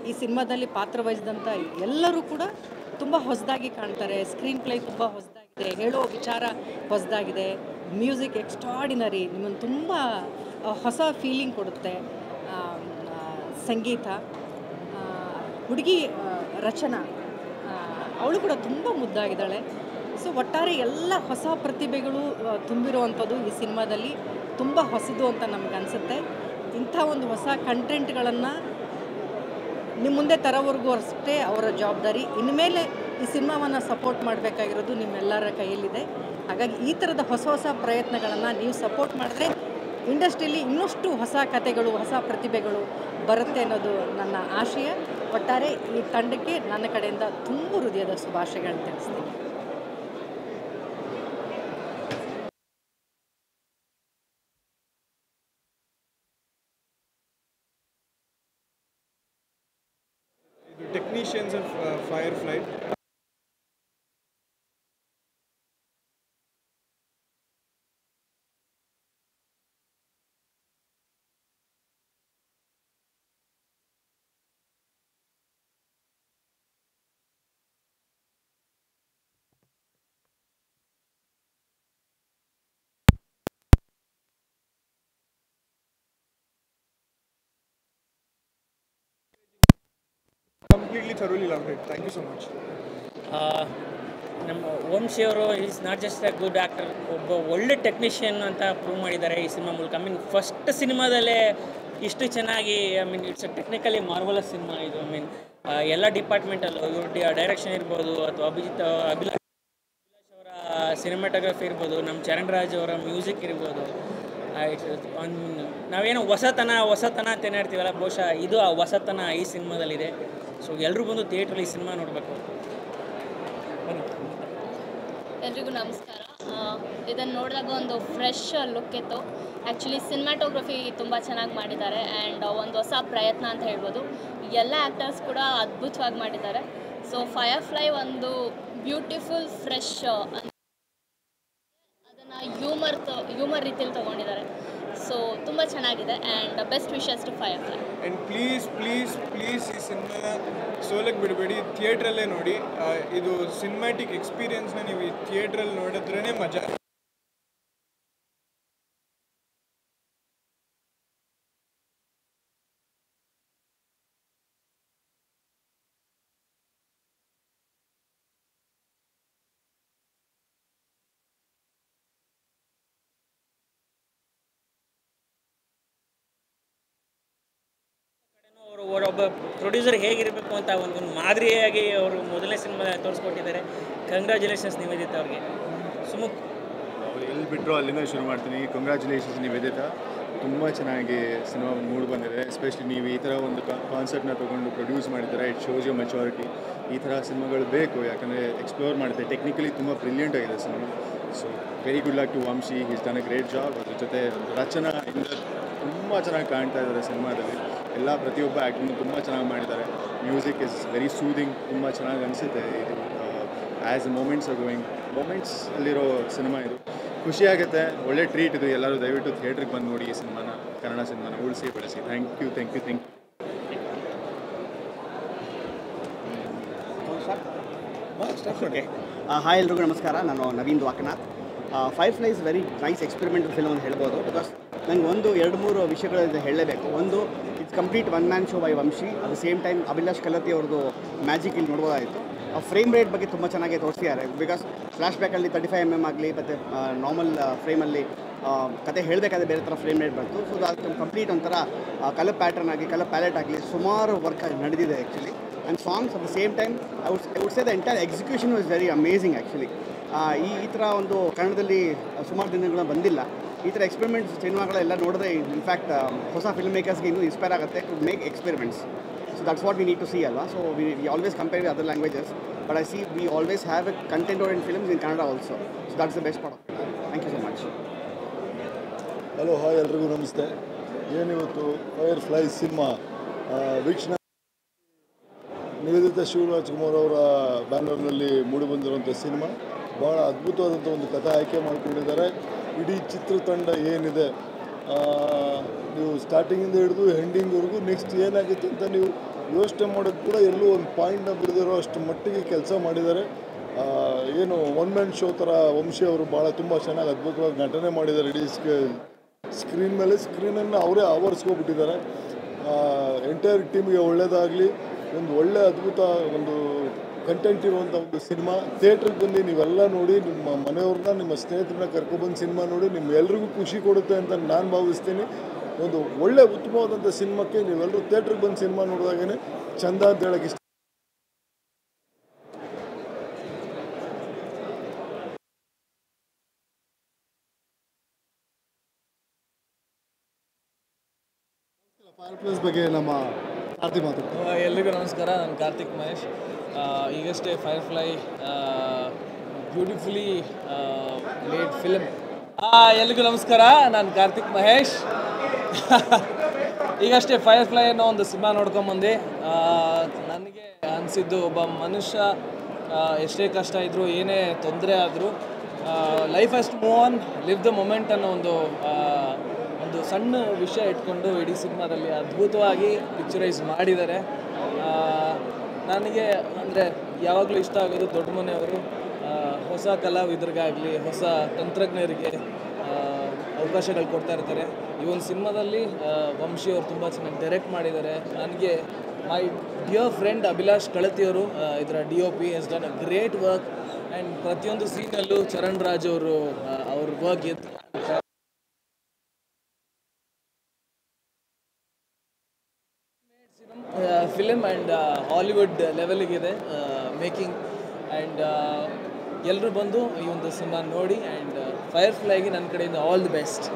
ಈ ಸಿನಿಮಾದಲ್ಲಿ ಪಾತ್ರವಹಿಸಿದಂಥ ಎಲ್ಲರೂ ಕೂಡ ತುಂಬ ಹೊಸದಾಗಿ ಕಾಣ್ತಾರೆ. ಸ್ಕ್ರೀನ್ ಪ್ಲೇ ತುಂಬ ಹೊಸದಾಗಿದೆ, ಹೇಳೋ ವಿಚಾರ ಹೊಸದಾಗಿದೆ, ಮ್ಯೂಸಿಕ್ ಎಕ್ಸ್ಟ್ರಾಡಿನರಿ, ನಿಮ್ಮನ್ನು ತುಂಬ ಹೊಸ ಫೀಲಿಂಗ್ ಕೊಡುತ್ತೆ. ಸಂಗೀತ, ಹುಡುಗಿ ರಚನಾ, ಅವಳು ಕೂಡ ತುಂಬ ಮುದ್ದಾಗಿದ್ದಾಳೆ. ಸೊ ಒಟ್ಟಾರೆ ಎಲ್ಲ ಹೊಸ ಪ್ರತಿಭೆಗಳು ತುಂಬಿರುವಂಥದ್ದು ಈ ಸಿನಿಮಾದಲ್ಲಿ ತುಂಬ ಹೊಸದು ಅಂತ ನಮಗನ್ಸುತ್ತೆ. ಇಂಥ ಒಂದು ಹೊಸ ಕಂಟೆಂಟ್ಗಳನ್ನು ನಿಮ್ಮ ಮುಂದೆ ತರೋವರೆಗೂ ಅಷ್ಟೇ ಅವರ ಜವಾಬ್ದಾರಿ. ಇನ್ಮೇಲೆ ಈ ಸಿನಿಮಾವನ್ನು ಸಪೋರ್ಟ್ ಮಾಡಬೇಕಾಗಿರೋದು ನಿಮ್ಮೆಲ್ಲರ ಕೈಯಲ್ಲಿದೆ. ಹಾಗಾಗಿ ಈ ಥರದ ಹೊಸ ಪ್ರಯತ್ನಗಳನ್ನು ನೀವು ಸಪೋರ್ಟ್ ಮಾಡಿದ್ರೆ ಇಂಡಸ್ಟ್ರಿಯಲ್ಲಿ ಇನ್ನಷ್ಟು ಹೊಸ ಕಥೆಗಳು, ಹೊಸ ಪ್ರತಿಭೆಗಳು ಬರುತ್ತೆ ಅನ್ನೋದು ನನ್ನ ಆಶಯ. ಒಟ್ಟಾರೆ ಈ ತಂಡಕ್ಕೆ ನನ್ನ ಕಡೆಯಿಂದ ತುಂಬ ಹೃದಯದ ಶುಭಾಶಯಗಳನ್ನು ತಿಳಿಸ್ತೀನಿ. Technicians of Firefly completely thoroughly loved it. Thank you so much. ನಮ್ಮ ವಂಶಿ ಅವರು is not just A good actor, ಒಬ್ಬ ಒಳ್ಳೆ ಟೆಕ್ನಿಷಿಯನ್ ಅಂತ ಪ್ರೂವ್ ಮಾಡಿದ್ದಾರೆ ಈ ಸಿನಿಮಾ ಮೂಲಕ. ಫಸ್ಟ್ ಸಿನಿಮಾದಲ್ಲೇ ಇಷ್ಟು ಚೆನ್ನಾಗಿ ಇಟ್ಸ್ ಟೆಕ್ನಿಕಲಿ ಮಾರ್ವಲಸ್ ಸಿನಿಮಾ ಇದು. ಎಲ್ಲ ಡಿಪಾರ್ಟ್ಮೆಂಟಲ್ಲೂ ಇವ್ರ ಡೈರೆಕ್ಷನ್ ಇರ್ಬೋದು, ಅಥವಾ ಅಭಿಲಾಷ್ ಅವರ ಸಿನಿಮಾಟೋಗ್ರಫಿ ಇರ್ಬೋದು, ನಮ್ಮ ಚರಣ್ ರಾಜ್ ಅವರ ಮ್ಯೂಸಿಕ್ ಇರ್ಬೋದು. ನಾವೇನೋ ಹೊಸತನ ಅಂತೇನೆ ಇರ್ತೀವಲ್ಲ, ಬಹುಶಃ ಇದು ಆ ಹೊಸತನ ಈ ಸಿನಿಮಾದಲ್ಲಿದೆ. ಸೊ ಎಲ್ಲರೂ ಬಂದು ಥಿಯೇಟ್ರಲ್ಲಿ ಈ ಸಿನಿಮಾ ನೋಡಬೇಕು. ಎಲ್ರಿಗೂ ನಮಸ್ಕಾರ. ಇದನ್ನು ನೋಡಿದಾಗ ಒಂದು ಫ್ರೆಶ್ ಲುಕ್ ಇತ್ತು. ಆ್ಯಕ್ಚುಲಿ ಸಿನಿಮಾಟೋಗ್ರಫಿ ತುಂಬ ಚೆನ್ನಾಗಿ ಮಾಡಿದ್ದಾರೆ ಆ್ಯಂಡ್ ಒಂದು ಹೊಸ ಪ್ರಯತ್ನ ಅಂತ ಹೇಳ್ಬೋದು. ಎಲ್ಲ ಆ್ಯಕ್ಟರ್ಸ್ ಕೂಡ ಅದ್ಭುತವಾಗಿ ಮಾಡಿದ್ದಾರೆ. ಸೊ ಫೈರ್ಫ್ಲೈ ಒಂದು ಬ್ಯೂಟಿಫುಲ್ ಫ್ರೆಶ್, ಅದನ್ನು ಹ್ಯೂಮರ್ ರೀತಿಯಲ್ಲಿ ತೊಗೊಂಡಿದ್ದಾರೆ. ಸೊ ತುಂಬ ಚೆನ್ನಾಗಿದೆ and best wishes to Firefly. And please ಈ ಸಿನಿಮಾನ ಸೋಲಕ್ಕೆ ಬಿಡಬೇಡಿ, ಥಿಯೇಟ್ರಲ್ಲೇ ನೋಡಿ. ಇದು ಸಿನಿಮ್ಯಾಟಿಕ್ ಎಕ್ಸ್ಪೀರಿಯನ್ಸ್ನ ನೀವು ಈ ಥಿಯೇಟ್ರಲ್ಲಿ ನೋಡಿದ್ರೇ ಮಜಾ. ಅವರೊಬ್ಬ ಪ್ರೊಡ್ಯೂಸರ್ ಹೇಗಿರಬೇಕು ಅಂತ ಒಂದು ಮಾದರಿಯಾಗಿ ಅವರು ಮೊದಲನೇ ಸಿನಿಮಾ ತೋರಿಸ್ಕೊಟ್ಟಿದ್ದಾರೆ. ಕಂಗ್ರ್ಯಾಚುಲೇಷನ್ಸ್ ನಿವೇದಿತಾ ಅವ್ರಿಗೆ. ಸುಮುಖ್ ಎಲ್ಲಿ ಬಿಟ್ಟರು ಅಲ್ಲಿಂದ ಶುರು ಮಾಡ್ತೀನಿ. ಕಂಗ್ರ್ಯಾಚುಲೇಷನ್ಸ್ ನಿವೇದಿತಾ, ತುಂಬ ಚೆನ್ನಾಗಿ ಸಿನಿಮಾ ಮೂಡ್ ಬಂದಿದೆ. ಎಸ್ಪೆಷಲಿ ನೀವು ಈ ಥರ ಒಂದು ಕಾನ್ಸೆಪ್ಟ್ನ ತೊಗೊಂಡು ಪ್ರೊಡ್ಯೂಸ್ ಮಾಡಿದ್ದಾರೆ. It shows your maturity. ಈ ಥರ ಸಿನಿಮಾಗಳು ಬೇಕು, ಯಾಕಂದರೆ ಎಕ್ಸ್ಪ್ಲೋರ್ ಮಾಡಿದೆ. ಟೆಕ್ನಿಕಲಿ ತುಂಬ ಬ್ರಿಲಿಯಂಟ್ ಆಗಿದೆ cinema. So very good luck to Vamshi, is done a great job. ಅದ್ರ ಜೊತೆ ರಚನಾ ತುಂಬ ಚೆನ್ನಾಗಿ ಕಾಣ್ತಾ ಇದ್ದಾರೆ ಸಿನಿಮಾದಲ್ಲಿ. ಎಲ್ಲ ಪ್ರತಿಯೊಬ್ಬ ಆ್ಯಕ್ಟಿಂಗ್ ತುಂಬ ಚೆನ್ನಾಗಿ ಮಾಡಿದ್ದಾರೆ. ಮ್ಯೂಸಿಕ್ ಇಸ್ ವೆರಿ ಸೂದಿಂಗ್, ತುಂಬ ಚೆನ್ನಾಗಿ ಅನಿಸುತ್ತೆ. ಇದು as moments are going, moments ಅಲ್ಲಿರೋ ಸಿನಿಮಾ ಇದು. ಖುಷಿಯಾಗುತ್ತೆ, ಒಳ್ಳೆ ಟ್ರೀಟ್ ಇದು. ಎಲ್ಲರೂ ದಯವಿಟ್ಟು ಥಿಯೇಟ್ರಿಗೆ ಬಂದು ನೋಡಿ ಈ ಸಿನಿಮಾನ, ಕನ್ನಡ ಸಿನಿಮಾನ ಉಳಿಸಿ ಬೆಳೆಸಿ. Thank you. ಹಾಯ್ ಎಲ್ರಿಗೂ ನಮಸ್ಕಾರ. ನಾನು Naveen Dwarakanath. Firefly is very nice experimental film ಅಂತ ಹೇಳ್ಬೋದು. ಬಿಕಾಸ್ ನಂಗೆ 1-2-3 ವಿಷಯಗಳಿಂದ ಹೇಳಲೇಬೇಕು. ಒಂದು, it's complete one man show by Vamshi. At the same time Abhilash Kalathi ಅವ್ರದ್ದು ಮ್ಯಾಜಿಕ್ ಇಲ್ಲಿ ನೋಡ್ಬೋದಾಯಿತು. ಫ್ರೇಮ್ ರೇಟ್ ಬಗ್ಗೆ ತುಂಬ ಚೆನ್ನಾಗಿ ತೋರಿಸಿದ್ದಾರೆ. ಬಿಕಾಸ್ ಫ್ಲ್ಯಾಶ್ ಬ್ಯಾಕಲ್ಲಿ 35mm ಆಗಲಿ, ಮತ್ತು ನಾರ್ಮಲ್ ಫ್ರೇಮಲ್ಲಿ ಕತೆ ಹೇಳಬೇಕಾದ್ರೆ ಬೇರೆ ಥರ ಫ್ರೇಮ್ ರೇಟ್ ಬಂತು. ಸೊ ಅದು ಕಂಪ್ಲೀಟ್ ಒಂಥರ ಕಲರ್ ಪ್ಯಾಟರ್ನ್ ಆಗಿ, ಕಲರ್ ಪ್ಯಾಲೆಟ್ ಆಗಲಿ ಸುಮಾರು ವರ್ಕ್ ನಡೆದಿದೆ actually. And songs at the same time I would say the entire execution was very amazing actually. ಈ ಥರ ಒಂದು ಕನ್ನಡದಲ್ಲಿ ಸುಮಾರು ದಿನಗಳ ಬಂದಿಲ್ಲ. ಈ ಥರ ಎಕ್ಸ್ಪೆರಿಮೆಂಟ್ಸ್ ಸಿನಿಮಾಗಳೆಲ್ಲ ನೋಡಿದ್ರೆ ಇನ್ಫ್ಯಾಕ್ಟ್ ಹೊಸ ಫಿಲ್ಮ್ ಮೇಕರ್ಸ್ಗೆ ಇನ್ನೂ ಇನ್ಸ್ಪೈರ್ ಆಗುತ್ತೆ to make experiments. So that's what we need to see ಅಲ್ವಾ. So we always compare with other languages, but I see we always have a content oriented films in Kannada also. So that's the best part of it. Thank you so much. Hello, hi ಎಲ್ರಿಗೂ ನಮಸ್ತೆ. ಏನಿವತ್ತು ಫೈರ್ಫ್ಲೈ cinema ವೀಕ್ಷಣೆ ನಿವೇದಿತಾ ಶಿವರಾಜ್ಕುಮಾರ್ ಅವರ ಬ್ಯಾನರ್ನಲ್ಲಿ ಮೂಡಿಬಂದಿರುವಂಥ cinema. ಭಾಳ ಅದ್ಭುತವಾದಂಥ ಒಂದು ಕಥೆ ಆಯ್ಕೆ ಮಾಡಿಕೊಂಡಿದ್ದಾರೆ. ಇಡೀ ಚಿತ್ರತಂಡ ಏನಿದೆ, ನೀವು ಸ್ಟಾರ್ಟಿಂಗಿಂದ ಹಿಡಿದು ಎಂಡಿಂಗ್ವರೆಗೂ ನೆಕ್ಸ್ಟ್ ಏನಾಗಿತ್ತು ಅಂತ ನೀವು ಯೋಚನೆ ಮಾಡೋದು ಕೂಡ ಎಲ್ಲೂ ಒಂದು ಪಾಯಿಂಟ್ನ ಬಿಡದಿರೋ ಅಷ್ಟು ಮಟ್ಟಿಗೆ ಕೆಲಸ ಮಾಡಿದ್ದಾರೆ. ಏನು ಒನ್ ಮ್ಯಾನ್ ಶೋ ಥರ ವಂಶಿ ಅವರು ಭಾಳ ತುಂಬ ಚೆನ್ನಾಗಿ ಅದ್ಭುತವಾಗಿ ನಟನೆ ಮಾಡಿದ್ದಾರೆ. ಇಡೀ ಸ್ಕ್ರೀನ್ ಮೇಲೆ ಸ್ಕ್ರೀನನ್ನು ಅವರೇ ಆವರಿಸ್ಕೊಬಿಟ್ಟಿದ್ದಾರೆ. ಎಂಟೈರ್ ಟೀಮ್ಗೆ ಒಳ್ಳೆಯದಾಗಲಿ. ಒಂದು ಒಳ್ಳೆ ಅದ್ಭುತ ಒಂದು ಕಂಟೆಂಟ್ ಇರುವಂಥ ಒಂದು ಸಿನಿಮಾ. ಥಿಯೇಟ್ರಿಗೆ ಬಂದು ನೀವೆಲ್ಲ ನೋಡಿ, ನಿಮ್ಮ ಮನೆಯವ್ರನ್ನ, ನಿಮ್ಮ ಸ್ನೇಹಿತರನ್ನ ಕರ್ಕೊಬಂದು ಸಿನಿಮಾ ನೋಡಿ. ನಿಮ್ಮೆಲ್ರಿಗೂ ಖುಷಿ ಕೊಡುತ್ತೆ ಅಂತ ನಾನು ಭಾವಿಸ್ತೀನಿ. ಒಂದು ಒಳ್ಳೆ ಉತ್ತಮವಾದಂಥ ಸಿನಿಮಾಕ್ಕೆ ನೀವೆಲ್ಲರೂ ಥಿಯೇಟ್ರಿಗೆ ಬಂದು ಸಿನಿಮಾ ನೋಡಿದಾಗೇ ಚಂದ ಅಂತ ಹೇಳೋಕ್ಕೆ ಇಷ್ಟ. ಫೈರ್ಪ್ಲೇಸ್ ಬಗ್ಗೆ ನಮ್ಮ ಕಾರ್ತಿಕ್ ಮಾತಾಡ್ತಾರೆ. ಎಲ್ರಿಗೂ ನಮಸ್ಕಾರ. ನಾನು ಕಾರ್ತಿಕ್ ಮಹೇಶ್. ಈಗಷ್ಟೇ ಫೈರ್ಫ್ಲೈ ಬ್ಯೂಟಿಫುಲಿ ಮೇಡ್ ಫಿಲ್ಮ್. ಎಲ್ರಿಗೂ ನಮಸ್ಕಾರ. ನಾನು ಕಾರ್ತಿಕ್ ಮಹೇಶ್. ಈಗಷ್ಟೇ ಫೈರ್ಫ್ಲೈ ಅನ್ನೋ ಒಂದು ಸಿನಿಮಾ ನೋಡ್ಕೊಂಬಂದೆ. ನನಗೆ ಅನಿಸಿದ್ದು, ಒಬ್ಬ ಮನುಷ್ಯ ಎಷ್ಟೇ ಕಷ್ಟ ಇದ್ದರೂ, ಏನೇ ತೊಂದರೆ ಆದರೂ, life has to move on, live the moment ಅನ್ನೋ ಒಂದು ಸಣ್ಣ ವಿಷಯ ಇಟ್ಕೊಂಡು ಇಡೀ ಸಿನಿಮಾದಲ್ಲಿ ಅದ್ಭುತವಾಗಿ ಪಿಕ್ಚರೈಸ್ ಮಾಡಿದ್ದಾರೆ. ನನಗೆ ಅಂದರೆ ಯಾವಾಗಲೂ ಇಷ್ಟ ಆಗೋದು ದೊಡ್ಡ ಮನೆಯವರು ಹೊಸ ಕಲಾವಿದರಿಗಾಗಲಿ, ಹೊಸ ತಂತ್ರಜ್ಞರಿಗೆ ಅವಕಾಶಗಳು ಕೊಡ್ತಾ ಇರ್ತಾರೆ. ಈ ಒಂದು ಸಿನಿಮಾದಲ್ಲಿ ವಂಶಿ ಅವರು ತುಂಬ ಚೆನ್ನಾಗಿ ಡೈರೆಕ್ಟ್ ಮಾಡಿದ್ದಾರೆ. ನನಗೆ ಮೈ ಡಿಯರ್ ಫ್ರೆಂಡ್ ಅಭಿಲಾಷ್ ಕಳತಿಯವರು ಇದರ DOP has done a great work and ಪ್ರತಿಯೊಂದು ಸೀನಲ್ಲೂ ಚರಣ್ ರಾಜ್ ಅವರು ಅವ್ರ ವರ್ಕ್ ಎದ್ದು ಫಿಲಮ್ ಆ್ಯಂಡ್ ಹಾಲಿವುಡ್ ಲೆವೆಲಿಗಿದೆ ಮೇಕಿಂಗ್ ಆ್ಯಂಡ್ ಎಲ್ಲರೂ ಬಂದು ಈ ಒಂದು ಸಿನಿಮಾ ನೋಡಿ ಆ್ಯಂಡ್ ಫೈರ್ಫ್ಲೈಗೆ ನನ್ನ ಕಡೆಯಿಂದ ಆಲ್ ದಿ ಬೆಸ್ಟ್.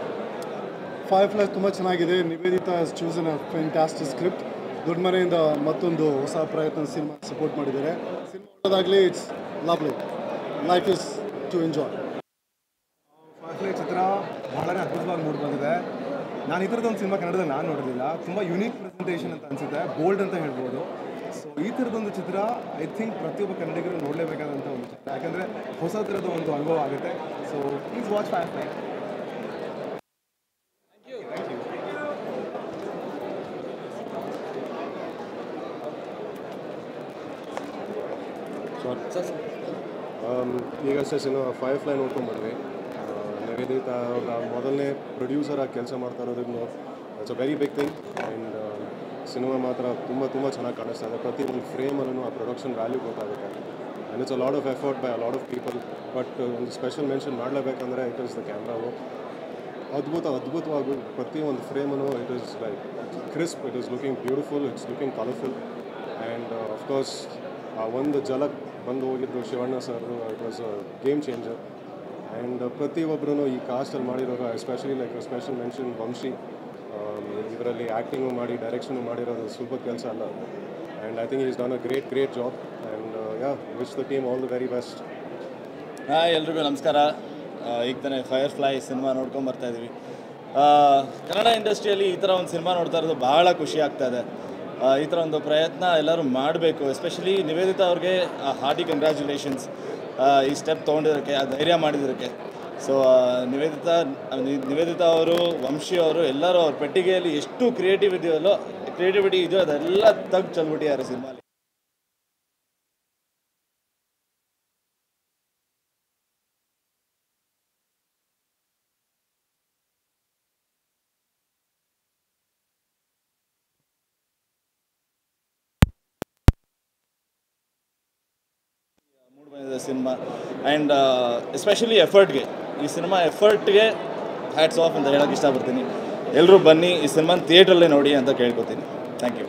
ಫೈರ್ಫ್ಲೈ ತುಂಬ ಚೆನ್ನಾಗಿದೆ. Niveditha has chosen a fantastic script. ದೊಡ್ಡ ಮನೆಯಿಂದ ಮತ್ತೊಂದು ಹೊಸ ಪ್ರಯತ್ನ ಸಿನಿಮಾ ಸಪೋರ್ಟ್ ಮಾಡಿದ್ದಾರೆ. ಸಿನಿಮಾ ಒಳ್ಳೆದಾಗಲಿ. It's lovely. Life is to enjoy. Firefly ಚಿತ್ರ ಬಹಳ ಅದ್ಭುತವಾಗಿ ಮೂಡಿ ಬಂದಿದೆ. ನಾನು ಈ ಥರದೊಂದು ಸಿನಿಮಾ ಕನ್ನಡದಲ್ಲಿ ನಾನು ನೋಡಿರಲಿಲ್ಲ. ತುಂಬ ಯುನೀಕ್ ಪ್ರೆಸೆಂಟೇಷನ್ ಅಂತ ಅನಿಸುತ್ತೆ, ಬೋಲ್ಡ್ ಅಂತ ಹೇಳ್ಬೋದು. ಸೊ ಈ ಥರದೊಂದು ಚಿತ್ರ ಐ ಥಿಂಕ್ ಪ್ರತಿಯೊಬ್ಬ ಕನ್ನಡಿಗರು ನೋಡಲೇಬೇಕಾದಂಥ ಒಂದು ಚಿತ್ರ, ಯಾಕಂದರೆ ಹೊಸ ಥರದ ಒಂದು ಅನುಭವ ಆಗುತ್ತೆ. So please watch Firefly. ಈಗಷ್ಟೇ ಸಿನಿಮಾ ಫೈರ್ಫ್ಲೈ ನೋಡ್ಕೊಂಡ್ಬಂದ್ವಿ. ನಿವೇದಿತಾ ಅವರ ಮೊದಲನೇ ಪ್ರೊಡ್ಯೂಸರ್ ಆಗಿ ಕೆಲಸ ಮಾಡ್ತಾ ಇರೋದನ್ನು it's a very big thing. And cinema ಮಾತ್ರ ತುಂಬ ಚೆನ್ನಾಗಿ ಕಾಣಿಸ್ತಾ ಇದೆ. ಪ್ರತಿಯೊಂದು ಫ್ರೇಮಲ್ಲೂ ಆ ಪ್ರೊಡಕ್ಷನ್ ವ್ಯಾಲ್ಯೂ ಗೊತ್ತಾಗುತ್ತೆ. And it's a lot of effort by a lot of people. But ಒಂದು ಸ್ಪೆಷಲ್ ಮೆನ್ಷನ್ ಮಾಡಲೇಬೇಕಂದ್ರೆ it is the camera work. ಅದ್ಭುತವಾಗಿ ಪ್ರತಿಯೊಂದು ಫ್ರೇಮನ್ನು it is like crisp, it is looking beautiful, it's looking colourful. And of course ಆ ಒಂದು ಜಲಕ್ ಬಂದು ಹೋಗಿದ್ದು Shivanna sir, it was a game changer. And ಪ್ರತಿಯೊಬ್ಬರೂ ಈ ಕಾಸ್ಟಲ್ಲಿ ಮಾಡಿರೋರು, especially like special mention Vamshi. ಇದರಲ್ಲಿ ಆ್ಯಕ್ಟಿಂಗು ಮಾಡಿ ಡೈರೆಕ್ಷನು ಮಾಡಿರೋದು ಸ್ವಲ್ಪ ಕೆಲಸ ಅಲ್ಲ. And I think is done a great job. And wish the team all the very best. Hi ಎಲ್ರಿಗೂ ನಮಸ್ಕಾರ. ಈಗ ತಾನೇ ಫೈರ್ಫ್ಲೈ ಸಿನಿಮಾ ನೋಡ್ಕೊಂಡು ಬರ್ತಾಯಿದ್ದೀವಿ. ಕನ್ನಡ ಇಂಡಸ್ಟ್ರಿಯಲ್ಲಿ ಈ ಥರ ಒಂದು ಸಿನಿಮಾ ನೋಡ್ತಾ ಇರೋದು ಭಾಳ ಖುಷಿ ಆಗ್ತಾಯಿದೆ. ಈ ಥರ ಒಂದು ಪ್ರಯತ್ನ ಎಲ್ಲರೂ ಮಾಡಬೇಕು. ಎಸ್ಪೆಷಲಿ ನಿವೇದಿತಾ ಅವ್ರಿಗೆ ಹಾರ್ಟಿ ಕಂಗ್ರ್ಯಾಚುಲೇಷನ್ಸ್ ಈ ಸ್ಟೆಪ್ ತೊಗೊಂಡಿರೋಕ್ಕೆ, ಆ ಧೈರ್ಯ ಮಾಡಿರೋಕ್ಕೆ. ಸೊ ನಿವೇದಿತಾ ಅವರು, ವಂಶಿ ಅವರು ಎಲ್ಲರೂ ಅವ್ರ ಪೆಟ್ಟಿಗೆಯಲ್ಲಿ ಎಷ್ಟು ಕ್ರಿಯೇಟಿವಿಟಿ ಇದೆಯೋ ಅದೆಲ್ಲ ತೆಗ್ದು ಚೆಲ್ಬಿಟ್ಟಿದ್ದಾರೆ ಸಿನಿಮಾಲಿ. ಮೂಡ್ ಬಂದಿದೆ ಸಿನಿಮಾ. ಆ್ಯಂಡ್ ಎಸ್ಪೆಷಲಿ ಎಫರ್ಟ್ಗೆ, ಈ ಸಿನಿಮಾ ಎಫರ್ಟ್ಗೆ ಹ್ಯಾಟ್ಸ್ ಆಫ್ ಅಂತ ಹೇಳೋಕ್ಕೆ ಇಷ್ಟಪಡ್ತೀನಿ. ಎಲ್ಲರೂ ಬನ್ನಿ, ಈ ಸಿನಿಮಾನ ಥಿಯೇಟ್ರಲ್ಲೇ ನೋಡಿ ಅಂತ ಕೇಳ್ಕೊತೀನಿ. Thank you.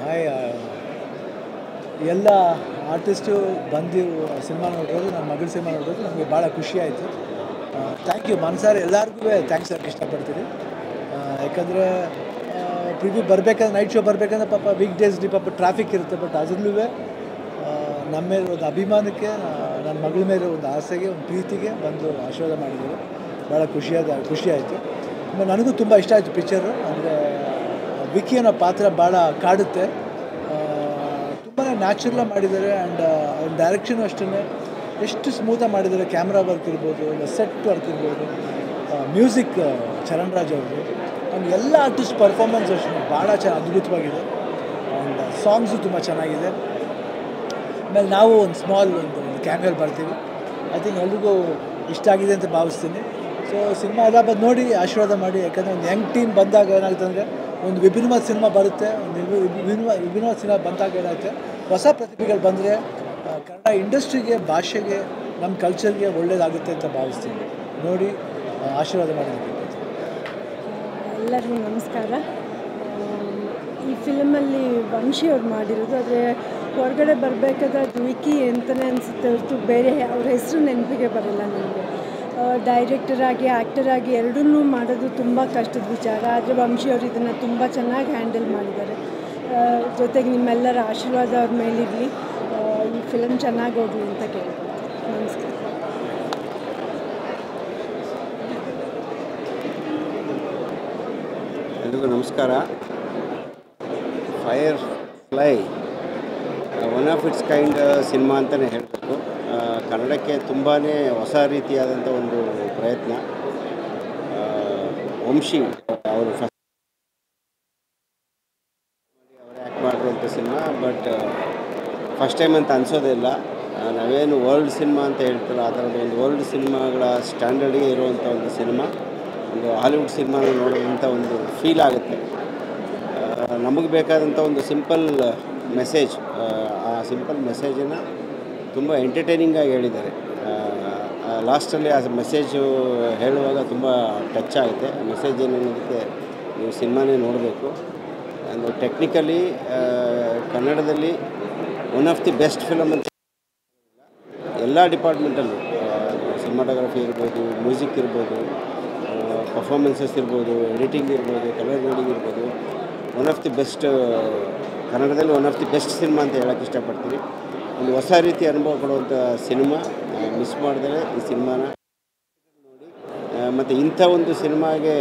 ಹಾಯ್, ಎಲ್ಲ ಆರ್ಟಿಸ್ಟು ಬಂದು ಸಿನಿಮಾ ನೋಡೋದು, ನನ್ನ ಮಗಳ ಸಿನಿಮಾ ನೋಡೋದು ನಮಗೆ ಭಾಳ ಖುಷಿ ಆಯಿತು. ಥ್ಯಾಂಕ್ ಯು ಮನ್ಸಾರೆ ಎಲ್ಲರಿಗೂ ಥ್ಯಾಂಕ್ಸ್ ಹೇಳಕ್ಕೆ ಇಷ್ಟಪಡ್ತೀನಿ. ಯಾಕಂದರೆ ಪ್ರಿವ್ಯೂ ಬರಬೇಕಂದ್ರೆ, ನೈಟ್ ಶೋ ಬರಬೇಕಂದ್ರೆ ಪಾಪ ವೀಕ್ ಡೇಸ್ಲಿ ಪಾಪ ಟ್ರಾಫಿಕ್ ಇರುತ್ತೆ. ಬಟ್ ಅದರಲ್ಲೂ ನಮ್ಮ ಮೇಲೆ ಒಂದು ಅಭಿಮಾನಕ್ಕೆ, ನನ್ನ ಮಗಳ ಮೇಲೆ ಒಂದು ಆಸೆಗೆ, ಒಂದು ಪ್ರೀತಿಗೆ ಬಂದು ಆಶೀರ್ವಾದ ಮಾಡಿದರು. ಭಾಳ ಖುಷಿ ಆಯಿತು. ಆಮೇಲೆ ನನಗೂ ತುಂಬ ಇಷ್ಟ ಆಯಿತು ಪಿಕ್ಚರು. ಅಂದರೆ ವಿಕ್ಕಿ ಅನ್ನೋ ಪಾತ್ರ ಭಾಳ ಕಾಡುತ್ತೆ. ತುಂಬಾ ನ್ಯಾಚುರಲಾಗಿ ಮಾಡಿದ್ದಾರೆ. ಆ್ಯಂಡ್ ಅವ್ರ ಡೈರೆಕ್ಷನು ಅಷ್ಟೇ ಎಷ್ಟು ಸ್ಮೂತಾಗಿ ಮಾಡಿದ್ದಾರೆ. ಕ್ಯಾಮ್ರಾ ವರ್ಕ್ ಇರ್ಬೋದು, ಇಲ್ಲ ಸೆಟ್ ವರ್ಕ್ ಇರ್ಬೋದು, ಮ್ಯೂಸಿಕ್ ಚರಣ್ ರಾಜ್ ಅವ್ರದ್ದು, ಆ್ಯಂಡ್ ಎಲ್ಲ ಆರ್ಟಿಸ್ಟ್ ಪರ್ಫಾರ್ಮೆನ್ಸ್ ಅಷ್ಟೇ ಭಾಳ ಅದ್ಭುತವಾಗಿದೆ. ಆ್ಯಂಡ್ ಸಾಂಗ್ಸು ತುಂಬ ಚೆನ್ನಾಗಿದೆ. ಆಮೇಲೆ ನಾವು ಒಂದು ಸ್ಮಾಲ್ ಒಂದು ಕ್ಯಾಮ್ರಲ್ಲಿ ಬರ್ತೀವಿ. ಐ ಥಿಂಕ್ ಎಲ್ರಿಗೂ ಇಷ್ಟ ಆಗಿದೆ ಅಂತ ಭಾವಿಸ್ತೀನಿ. ಸೊ ಸಿನಿಮಾ ಎಲ್ಲ ಬಂದು ನೋಡಿ ಆಶೀರ್ವಾದ ಮಾಡಿ. ಯಾಕಂದರೆ ಒಂದು ಯಂಗ್ ಟೀಮ್ ಬಂದಾಗ ಏನಾಗುತ್ತೆ ಅಂದರೆ ಒಂದು ವಿಭಿನ್ನವಾದ ಸಿನಿಮಾ ಬರುತ್ತೆ. ಒಂದು ವಿಭಿನ್ನವಾದ ಸಿನಿಮಾ ಬಂದಾಗ ಏನಾಗುತ್ತೆ, ಹೊಸ ಪ್ರತಿಭೆಗಳು ಬಂದರೆ ಕನ್ನಡ ಇಂಡಸ್ಟ್ರಿಗೆ, ಭಾಷೆಗೆ, ನಮ್ಮ ಕಲ್ಚರ್ಗೆ ಒಳ್ಳೆಯದಾಗುತ್ತೆ ಅಂತ ಭಾವಿಸ್ತೀನಿ. ನೋಡಿ ಆಶೀರ್ವಾದ ಮಾಡೋದಕ್ಕೆ. ಎಲ್ಲರಿಗೂ ನಮಸ್ಕಾರ. ಈ ಫಿಲಮಲ್ಲಿ ವಂಶಿ ಅವ್ರು ಮಾಡಿರೋದು, ಆದರೆ ಹೊರಗಡೆ ಬರಬೇಕಾದ್ರೆ ಅದು ವಿಕ್ಕಿ ಅಂತಲೇ ಅನಿಸುತ್ತೆ ಹೊರತು ಬೇರೆ ಅವ್ರ ಹೆಸರು ನೆನಪಿಗೆ ಬರೋಲ್ಲ ನನಗೆ. ಡೈರೆಕ್ಟರ್ ಆಗಿ, ಆ್ಯಕ್ಟರ್ ಆಗಿ ಎರಡನ್ನೂ ಮಾಡೋದು ತುಂಬ ಕಷ್ಟದ ವಿಚಾರ. ಆದರೆ ವಂಶಿ ಅವರು ಇದನ್ನು ತುಂಬ ಚೆನ್ನಾಗಿ ಹ್ಯಾಂಡಲ್ ಮಾಡಿದ್ದಾರೆ. ಜೊತೆಗೆ ನಿಮ್ಮೆಲ್ಲರ ಆಶೀರ್ವಾದ ಅವ್ರ ಮೇಲಿರಲಿ. ಈ ಫಿಲಮ್ ಚೆನ್ನಾಗಿ ಹೋಗಲಿ ಅಂತ ಕೇಳ್ಕೊಳ್ತೀನಿ. ನಮಸ್ಕಾರ. ಎಲ್ರಿಗೂ ನಮಸ್ಕಾರ. Fire fly one of it's kind cinema ಅಂತಲೇ ಹೇಳಬೇಕು. ಕನ್ನಡಕ್ಕೆ ತುಂಬಾ ಹೊಸ ರೀತಿಯಾದಂಥ ಒಂದು ಪ್ರಯತ್ನ. ವಂಶಿ ಅವರು ಅವರು ಆ್ಯಕ್ಟ್ ಮಾಡಿರುವಂಥ ಸಿನಿಮಾ. ಬಟ್ ಫಸ್ಟ್ ಟೈಮ್ ಅಂತ ಅನಿಸೋದೇ ಇಲ್ಲ. ನಾವೇನು ವರ್ಲ್ಡ್ ಸಿನಿಮಾ ಅಂತ ಹೇಳ್ತಾರೋ ಆ ಥರದ ಒಂದು ವರ್ಲ್ಡ್ ಸಿನಿಮಾಗಳ ಸ್ಟ್ಯಾಂಡರ್ಡ್ಗೆ ಇರುವಂಥ ಒಂದು ಸಿನಿಮಾ, ಒಂದು ಹಾಲಿವುಡ್ ಸಿನಿಮಾನ ನೋಡೋದಂಥ ಒಂದು ಫೀಲ್ ಆಗುತ್ತೆ. ನಮಗೆ ಬೇಕಾದಂಥ ಒಂದು ಸಿಂಪಲ್ ಮೆಸೇಜ್, ಆ ಸಿಂಪಲ್ ಮೆಸೇಜನ್ನು ತುಂಬ ಎಂಟರ್ಟೈನಿಂಗಾಗಿ ಹೇಳಿದ್ದಾರೆ. ಲಾಸ್ಟಲ್ಲಿ ಆ ಮೆಸೇಜು ಹೇಳುವಾಗ ತುಂಬ ಟಚ್ ಆಗುತ್ತೆ. ಆ ಮೆಸೇಜ್ ಏನು ಅನ್ನೋದಕ್ಕೆ ನೀವು ಸಿನಿಮಾನೇ ನೋಡಬೇಕು. ಒಂದು ಟೆಕ್ನಿಕಲಿ ಕನ್ನಡದಲ್ಲಿ one of the best film ಅಂತ ಎಲ್ಲ ಡಿಪಾರ್ಟ್ಮೆಂಟಲ್ಲೂ, ಸಿನಿಮಾಟೋಗ್ರಫಿ ಇರ್ಬೋದು, ಮ್ಯೂಸಿಕ್ ಇರ್ಬೋದು, ಪರ್ಫಾರ್ಮೆನ್ಸಸ್ ಇರ್ಬೋದು, ಎಡಿಟಿಂಗ್ ಇರ್ಬೋದು, ಕಲರ್ ಗ್ರೇಡಿಂಗ್ ಇರ್ಬೋದು, ಒನ್ ಆಫ್ ದಿ ಬೆಸ್ಟ್, ಕನ್ನಡದಲ್ಲಿ one of the best cinema ಅಂತ ಹೇಳೋಕ್ಕೆ ಇಷ್ಟಪಡ್ತೀನಿ. ಒಂದು ಹೊಸ ರೀತಿ ಅನುಭವ ಕೊಡುವಂಥ ಸಿನಿಮಾ, ಮಿಸ್ ಮಾಡಿದರೆ ಈ ಸಿನಿಮಾನ ನೋಡಿ. ಮತ್ತು ಇಂಥ ಒಂದು ಸಿನಿಮಾಗೆ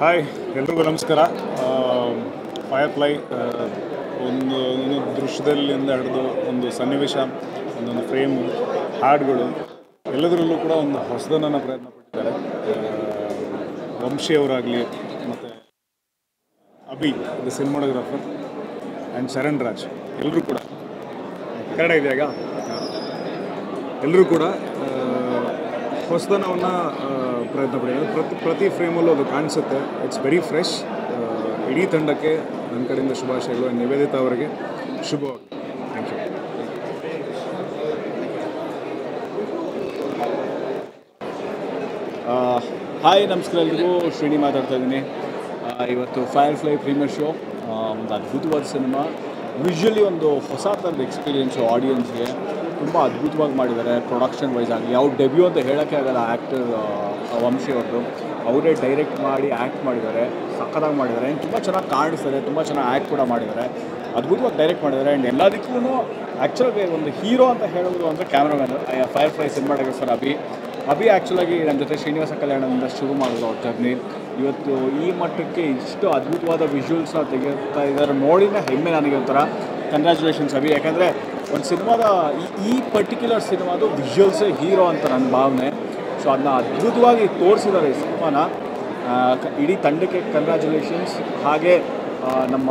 ಹಾಯ್, ಎಲ್ರಿಗೂ ನಮಸ್ಕಾರ. ಫೈರ್ ಫ್ಲೈ ಒಂದು ದೃಶ್ಯದಲ್ಲಿಂದ ಹಿಡಿದು ಒಂದು ಸನ್ನಿವೇಶ, ಒಂದೊಂದು ಫ್ರೇಮು, ಹಾಡುಗಳು ಎಲ್ಲದರಲ್ಲೂ ಕೂಡ ಒಂದು ಹೊಸದನ್ನು ಪ್ರಯತ್ನ ಪಟ್ಟಿದ್ದಾರೆ. ವಂಶಿಯವರಾಗಲಿ, ಮತ್ತು Abhi the cinematographer and Sharan Raj, ಎಲ್ಲರೂ ಕೂಡ ಕನ್ನಡ ಇದೆಯಾಗ ಎಲ್ಲರೂ ಕೂಡ ಹೊಸದನವನ್ನು ಪ್ರಯತ್ನ ಪಟ್ಟಿದ್ದಾರೆ. ಪ್ರತಿ ಫ್ರೇಮಲ್ಲೂ ಅದು ಕಾಣಿಸುತ್ತೆ. It's very fresh. ಇಡೀ ತಂಡಕ್ಕೆ ನನ್ನ ಕಡೆಯಿಂದ ಶುಭಾಶಯಗಳು. ನಿವೇದಿತಾ ಅವರಿಗೆ ಶುಭವಾಗಲಿ. Thank you. ಹಾಯ್, ನಮಸ್ಕಾರ ಎಲ್ರಿಗೂ. ಶ್ರೀನಿ ಮಾತಾಡ್ತಾ ಇದ್ದೀನಿ. ಇವತ್ತು ಫೈರ್ ಫ್ಲೈ ಪ್ರೀಮಿಯರ್ ಶೋ, ಒಂದು ಅದ್ಭುತವಾದ ಸಿನಿಮಾ. ವಿಷುವಲಿ ಒಂದು ಹೊಸ ಥರದ ಎಕ್ಸ್ಪೀರಿಯೆನ್ಸು ಆಡಿಯನ್ಸ್ಗೆ. ತುಂಬ ಅದ್ಭುತವಾಗಿ ಮಾಡಿದ್ದಾರೆ. ಪ್ರೊಡಕ್ಷನ್ ವೈಸ್ ಆಗಲಿ, ಅವ್ರು ಡೆಬ್ಯೂ ಅಂತ ಹೇಳೋಕ್ಕೆ ಆಗಲ್ಲ. ಆ್ಯಕ್ಟರ್ ವಂಶಿ ಅವ್ರದ್ದು, ಅವರೇ ಡೈರೆಕ್ಟ್ ಮಾಡಿ ಆ್ಯಕ್ಟ್ ಮಾಡಿದ್ದಾರೆ. ಸಖತ್ತಾಗಿ ಮಾಡಿದ್ದಾರೆ. ತುಂಬ ಚೆನ್ನಾಗಿ ಕಾಣಿಸ್ತಾರೆ. ತುಂಬ ಚೆನ್ನಾಗಿ ಆ್ಯಕ್ಟ್ ಕೂಡ ಮಾಡಿದ್ದಾರೆ. ಅದ್ಭುತವಾಗಿ ಡೈರೆಕ್ಟ್ ಮಾಡಿದ್ದಾರೆ. ಆ್ಯಂಡ್ ಎಲ್ಲದಕ್ಕೂ ಆ್ಯಕ್ಚುಲಾಗಿ ಒಂದು ಹೀರೋ ಅಂತ ಹೇಳೋದು ಅಂದರೆ cameraman, Firefly cinematographer Abhi ಆ್ಯಕ್ಚುಲಾಗಿ ನನ್ನ ಜೊತೆ ಶ್ರೀನಿವಾಸ ಕಲ್ಯಾಣದಿಂದ ಶುರು ಮಾಡಿದ್ರು ಅವ್ರ ಜರ್ನಿ. ಇವತ್ತು ಈ ಮಟ್ಟಕ್ಕೆ ಇಷ್ಟು ಅದ್ಭುತವಾದ ವಿಜುವಲ್ಸ್ನ ತೆಗೆಯುತ್ತಾ ಇದ್ದಾರೆ ನೋಡಿನೇ ಹೆಮ್ಮೆ ನನಗೆ. ಒಂಥರ ಕಂಗ್ರ್ಯಾಚುಲೇಷನ್ಸ್ ಅಭಿ. ಯಾಕಂದರೆ ಒಂದು ಸಿನಿಮಾದ ಈ ಪರ್ಟಿಕ್ಯುಲರ್ ಸಿನಿಮಾದು ವಿಜುವಲ್ಸೇ ಹೀರೋ ಅಂತ ನನ್ನ ಭಾವನೆ. ಸೊ ಅದನ್ನ ಅದ್ಭುತವಾಗಿ ತೋರಿಸಿದ್ದಾರೆ ಈ ಸಿನಿಮಾನ. ಇಡೀ ತಂಡಕ್ಕೆ ಕಂಗ್ರ್ಯಾಚುಲೇಷನ್ಸ್. ಹಾಗೆ ನಮ್ಮ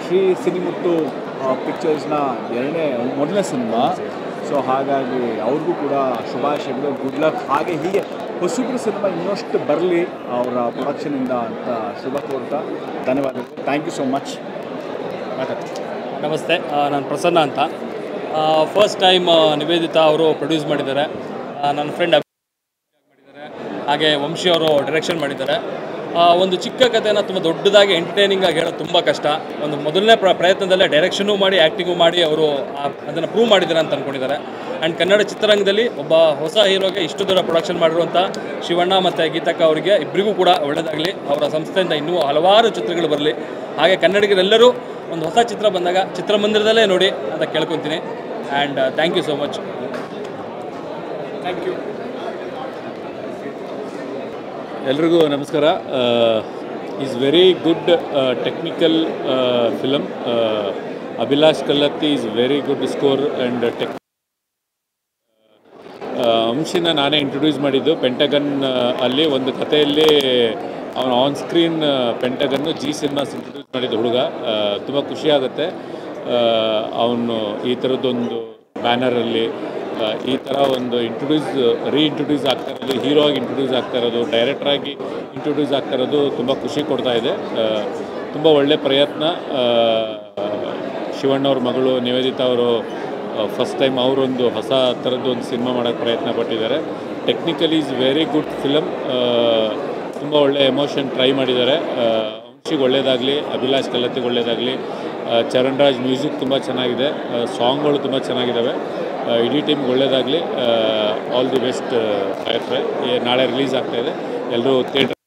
ಶ್ರೀ ಸಿನಿಮುತ್ತು ಪಿಕ್ಚರ್ಸ್ನ ಮೊದಲನೇ ಸಿನಿಮಾ. ಸೊ ಹಾಗಾಗಿ ಅವ್ರಿಗೂ ಕೂಡ ಶುಭಾಶಯಗಳು, ಗುಡ್ ಲಕ್. ಹಾಗೆ ಹೀಗೆ ಹೊಸಬ್ರು ಸಿನಿಮಾ ಇನ್ನಷ್ಟು ಬರಲಿ ಅವರ ಪ್ರೊಡಕ್ಷನಿಂದ ಅಂತ ಶುಭ ಕೋರ್ತಾ ಧನ್ಯವಾದಗಳು. Thank you so much. ನಮಸ್ತೆ, ನಾನು ಪ್ರಸನ್ನ ಅಂತ. ಫಸ್ಟ್ ಟೈಮ್ ನಿವೇದಿತಾ ಅವರು ಪ್ರೊಡ್ಯೂಸ್ ಮಾಡಿದ್ದಾರೆ. ನನ್ನ ಫ್ರೆಂಡ್ ಮಾಡಿದ್ದಾರೆ. ಹಾಗೆ ವಂಶಿ ಅವರು ಡೈರೆಕ್ಷನ್ ಮಾಡಿದ್ದಾರೆ. ಒಂದು ಚಿಕ್ಕ ಕಥೆನ ತುಂಬ ದೊಡ್ಡದಾಗಿ ಎಂಟರ್ಟೈನಿಂಗ್ ಆಗಿ ಹೇಳೋದು ತುಂಬ ಕಷ್ಟ. ಒಂದು ಮೊದಲನೇ ಪ್ರಯತ್ನದಲ್ಲೇ ಡೈರೆಕ್ಷನು ಮಾಡಿ ಆ್ಯಕ್ಟಿಂಗು ಮಾಡಿ ಅವರು ಅದನ್ನು ಪ್ರೂವ್ ಮಾಡಿದ್ದಾರೆ ಅಂತ ಅಂದ್ಕೊಂಡಿದ್ದಾರೆ. ಆ್ಯಂಡ್ ಕನ್ನಡ ಚಿತ್ರರಂಗದಲ್ಲಿ ಒಬ್ಬ ಹೊಸ ಹೀರೋಗೆ ಇಷ್ಟು ದೊಡ್ಡ ಪ್ರೊಡಕ್ಷನ್ ಮಾಡಿರುವಂಥ ಶಿವಣ್ಣ ಮತ್ತು ಗೀತಕ್ಕ ಅವರಿಗೆ ಇಬ್ಬರಿಗೂ ಕೂಡ ಒಳ್ಳೆಯದಾಗಲಿ. ಅವರ ಸಂಸ್ಥೆಯಿಂದ ಇನ್ನೂ ಹಲವಾರು ಚಿತ್ರಗಳು ಬರಲಿ. ಹಾಗೆ ಕನ್ನಡಿಗರೆಲ್ಲರೂ ಒಂದು ಹೊಸ ಚಿತ್ರ ಬಂದಾಗ ಚಿತ್ರಮಂದಿರದಲ್ಲೇ ನೋಡಿ ಅಂತ ಕೇಳ್ಕೊತೀನಿ. And thank you so much. Thank you. ಎಲ್ರಿಗೂ ನಮಸ್ಕಾರ. Is very good technical film. Abhilash Kalathi is very good score and ವಂಶಿನ ನಾನೇ ಇಂಟ್ರೊಡ್ಯೂಸ್ ಮಾಡಿದ್ದು ಪೆಂಟಗನ್ ಅಲ್ಲಿ. ಒಂದು ಕಥೆಯಲ್ಲಿ ಅವನು ಆನ್ ಸ್ಕ್ರೀನ್ ಪೆಂಟಗನ್ನು ಜಿ ಸಿನಿಮಾಸ್ ಇಂಟ್ರೊಡ್ಯೂಸ್ ಮಾಡಿದ್ದು ಹುಡುಗ. ತುಂಬ ಖುಷಿಯಾಗುತ್ತೆ ಅವನು ಈ ಥರದ್ದೊಂದು ಬ್ಯಾನರಲ್ಲಿ ಈ ಥರ ಒಂದು ರೀಇಂಟ್ರೊಡ್ಯೂಸ್ ಆಗ್ತಾ ಇರೋದು, ಹೀರೋ ಆಗಿ ಇಂಟ್ರೊಡ್ಯೂಸ್ ಆಗ್ತಾ ಇರೋದು, ಡೈರೆಕ್ಟ್ರಾಗಿ ಇಂಟ್ರೊಡ್ಯೂಸ್ ಆಗ್ತಾ ಇರೋದು ತುಂಬ ಖುಷಿ ಕೊಡ್ತಾ ಇದೆ. ತುಂಬ ಒಳ್ಳೆಯ ಪ್ರಯತ್ನ. ಶಿವಣ್ಣವ್ರ ಮಗಳು ನಿವೇದಿತಾ ಅವರು ಫಸ್ಟ್ ಟೈಮ್ ಅವರೊಂದು ಹೊಸ ಥರದ್ದು ಒಂದು ಸಿನಿಮಾ ಮಾಡೋಕ್ಕೆ ಪ್ರಯತ್ನ ಪಟ್ಟಿದ್ದಾರೆ. Technically is very good film. ತುಂಬ ಒಳ್ಳೆಯ ಎಮೋಷನ್ ಟ್ರೈ ಮಾಡಿದ್ದಾರೆ. ವಂಶಿಗೆ ಒಳ್ಳೆಯದಾಗಲಿ, ಅಭಿಲಾಷ್ ಕಲ್ಲತ್ತಿಗೆ ಒಳ್ಳೆಯದಾಗಲಿ. ಚರಣ್ ರಾಜ್ ಮ್ಯೂಸಿಕ್ ತುಂಬ ಚೆನ್ನಾಗಿದೆ, ಸಾಂಗ್ಗಳು ತುಂಬ ಚೆನ್ನಾಗಿದ್ದಾವೆ. ಇಡೀ ಟೀಮ್ಗೆ ಒಳ್ಳೆಯದಾಗಲಿ. All the best fire fly. ನಾಳೆ ರಿಲೀಸ್ ಆಗ್ತಾಯಿದೆ. ಎಲ್ಲರೂ ಥಿಯೇಟರ್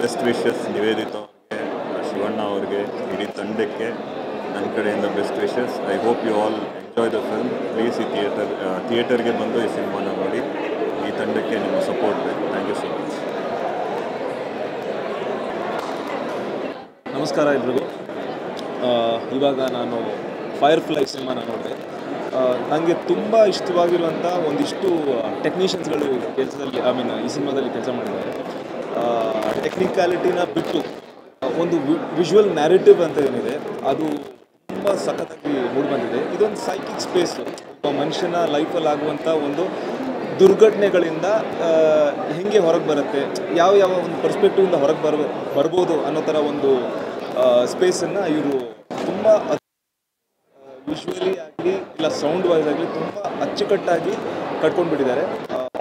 ಬೆಸ್ಟ್ ವಿಶಸ್ ನಿವೇದಿತಾ ಅವ್ರಿಗೆ, ಶಿವಣ್ಣ ಅವ್ರಿಗೆ, ಇಡೀ ತಂಡಕ್ಕೆ ನನ್ನ ಕಡೆಯಿಂದ best wishes. I hope you all enjoy the film. Please ಈ ಥಿಯೇಟರ್ಗೆ ಬಂದು ಈ ಸಿನಿಮಾನ ನೋಡಿ. ಈ ತಂಡಕ್ಕೆ ನಿಮ್ಮ ಸಪೋರ್ಟ್ ಬೇಕು. Thank you so much. ನಮಸ್ಕಾರ ಎಲ್ರಿಗೂ. ಇವಾಗ ನಾನು ಫೈರ್ಫ್ಲೈ ಸಿನಿಮಾನ ನೋಡಿದೆ. ನನಗೆ ತುಂಬ ಇಷ್ಟವಾಗಿರುವಂಥ ಒಂದಿಷ್ಟು ಟೆಕ್ನಿಷಿಯನ್ಸ್ಗಳು ಕೆಲಸದಲ್ಲಿ ಈ ಸಿನಿಮಾದಲ್ಲಿ ಕೆಲಸ ಮಾಡಿದ್ದಾರೆ. ಟೆಕ್ನಿಕ್ಯಾಲಿಟಿನ ಬಿಟ್ಟು ಒಂದು ವಿಜುವಲ್ ನ್ಯಾರೇಟಿವ್ ಅಂತ ಏನಿದೆ ಅದು ತುಂಬ ಸಖತ್ತಾಗಿ ಮೂಡಿಬಂದಿದೆ. ಇದೊಂದು ಸೈಕಿಕ್ ಸ್ಪೇಸು. ಒಬ್ಬ ಮನುಷ್ಯನ ಲೈಫಲ್ಲಿ ಆಗುವಂಥ ಒಂದು ದುರ್ಘಟನೆಗಳಿಂದ ಹೇಗೆ ಹೊರಗೆ ಬರುತ್ತೆ, ಯಾವ ಒಂದು ಪರ್ಸ್ಪೆಕ್ಟಿವಿಂದ ಹೊರಗೆ ಬರ್ಬೋದು ಅನ್ನೋ ಥರ ಒಂದು ಸ್ಪೇಸನ್ನು ಇವರು ತುಂಬ ವಿಜುವಲಿ ಆಗಲಿ ಇಲ್ಲ ಸೌಂಡ್ ವೈಸ್ ಆಗಲಿ ತುಂಬ ಅಚ್ಚುಕಟ್ಟಾಗಿ ಕಟ್ಕೊಂಡ್ಬಿಟ್ಟಿದ್ದಾರೆ.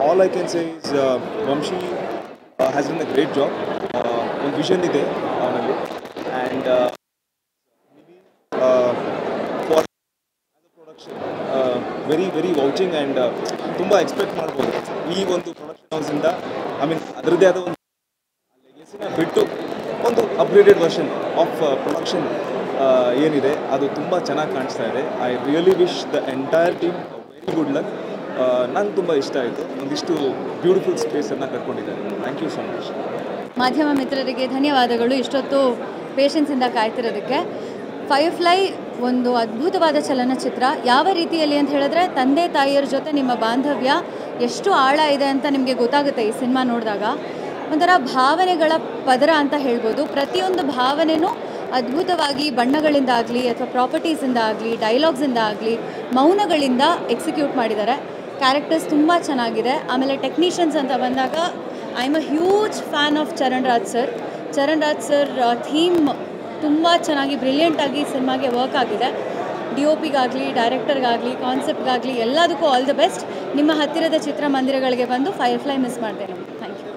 All I can say is Vamshi has done a great job. ಒಂದು ವಿಷನ್ ಇದೆ ಅವನಲ್ಲಿ. And for production very vouching and ತುಂಬ ಎಕ್ಸ್ಪೆಕ್ಟ್ ಮಾಡ್ಬೋದು ಈ ಒಂದು ಪ್ರೊಡಕ್ಷನ್ ಹೌಸಿಂದ. ಅದರದ್ದೇ ಆದ ಒಂದು ಲೆಗಸಿನ ಬಿಟ್ಟು ಒಂದು ಅಪ್ಗ್ರೇಡೆಡ್ ವರ್ಷನ್ ಆಫ್ ಪ್ರೊಡಕ್ಷನ್ ಏನಿದೆ ಅದು ತುಂಬ ಚೆನ್ನಾಗಿ ಕಾಣಿಸ್ತಾ ಇದೆ. I really wish the entire team very good luck. ನಂಗೆ ತುಂಬ ಇಷ್ಟ ಆಯಿತು. ಒಂದಿಷ್ಟು ಬ್ಯೂಟಿಫುಲ್ ಸ್ಪೇಸನ್ನು ಕಟ್ಕೊಂಡಿದ್ದಾರೆ. Thank you so much. ಮಾಧ್ಯಮ ಮಿತ್ರರಿಗೆ ಧನ್ಯವಾದಗಳು ಇಷ್ಟೊತ್ತು ಪೇಷನ್ಸಿಂದ ಕಾಯ್ತಿರೋದಕ್ಕೆ. ಫೈರ್ಫ್ಲೈ ಒಂದು ಅದ್ಭುತವಾದ ಚಲನಚಿತ್ರ. ಯಾವ ರೀತಿಯಲ್ಲಿ ಅಂತ ಹೇಳಿದ್ರೆ ತಂದೆ ತಾಯಿಯರ ಜೊತೆ ನಿಮ್ಮ ಬಾಂಧವ್ಯ ಎಷ್ಟು ಆಳ ಇದೆ ಅಂತ ನಿಮಗೆ ಗೊತ್ತಾಗುತ್ತೆ ಈ ಸಿನಿಮಾ ನೋಡಿದಾಗ. ಒಂಥರ ಭಾವನೆಗಳ ಪದರ ಅಂತ ಹೇಳ್ಬೋದು. ಪ್ರತಿಯೊಂದು ಭಾವನೆಯೂ ಅದ್ಭುತವಾಗಿ ಬಣ್ಣಗಳಿಂದ ಆಗಲಿ ಅಥವಾ ಪ್ರಾಪರ್ಟೀಸಿಂದ ಆಗಲಿ ಡೈಲಾಗ್ಸಿಂದ ಆಗಲಿ ಮೌನಗಳಿಂದ ಎಕ್ಸಿಕ್ಯೂಟ್ ಮಾಡಿದ್ದಾರೆ. ಕ್ಯಾರೆಕ್ಟರ್ಸ್ ತುಂಬ ಚೆನ್ನಾಗಿದೆ. ಆಮೇಲೆ ಟೆಕ್ನಿಷಿಯನ್ಸ್ ಅಂತ ಬಂದಾಗ I am a huge fan of Charan Raj sir theme ತುಂಬ ಚೆನ್ನಾಗಿ ಬ್ರಿಲಿಯಂಟಾಗಿ ಸಿನಿಮಾಗೆ ವರ್ಕ್ ಆಗಿದೆ. DOPಗಾಗಲಿ ಡೈರೆಕ್ಟರ್ಗಾಗಲಿ ಕಾನ್ಸೆಪ್ಟ್ಗಾಗಲಿ ಎಲ್ಲದಕ್ಕೂ ಆಲ್ ದ ಬೆಸ್ಟ್. ನಿಮ್ಮ ಹತ್ತಿರದ ಚಿತ್ರಮಂದಿರಗಳಿಗೆ ಬಂದು ಫೈರ್ಫ್ಲೈ ಮಿಸ್ ಮಾಡ್ತೇನೆ. Thank you.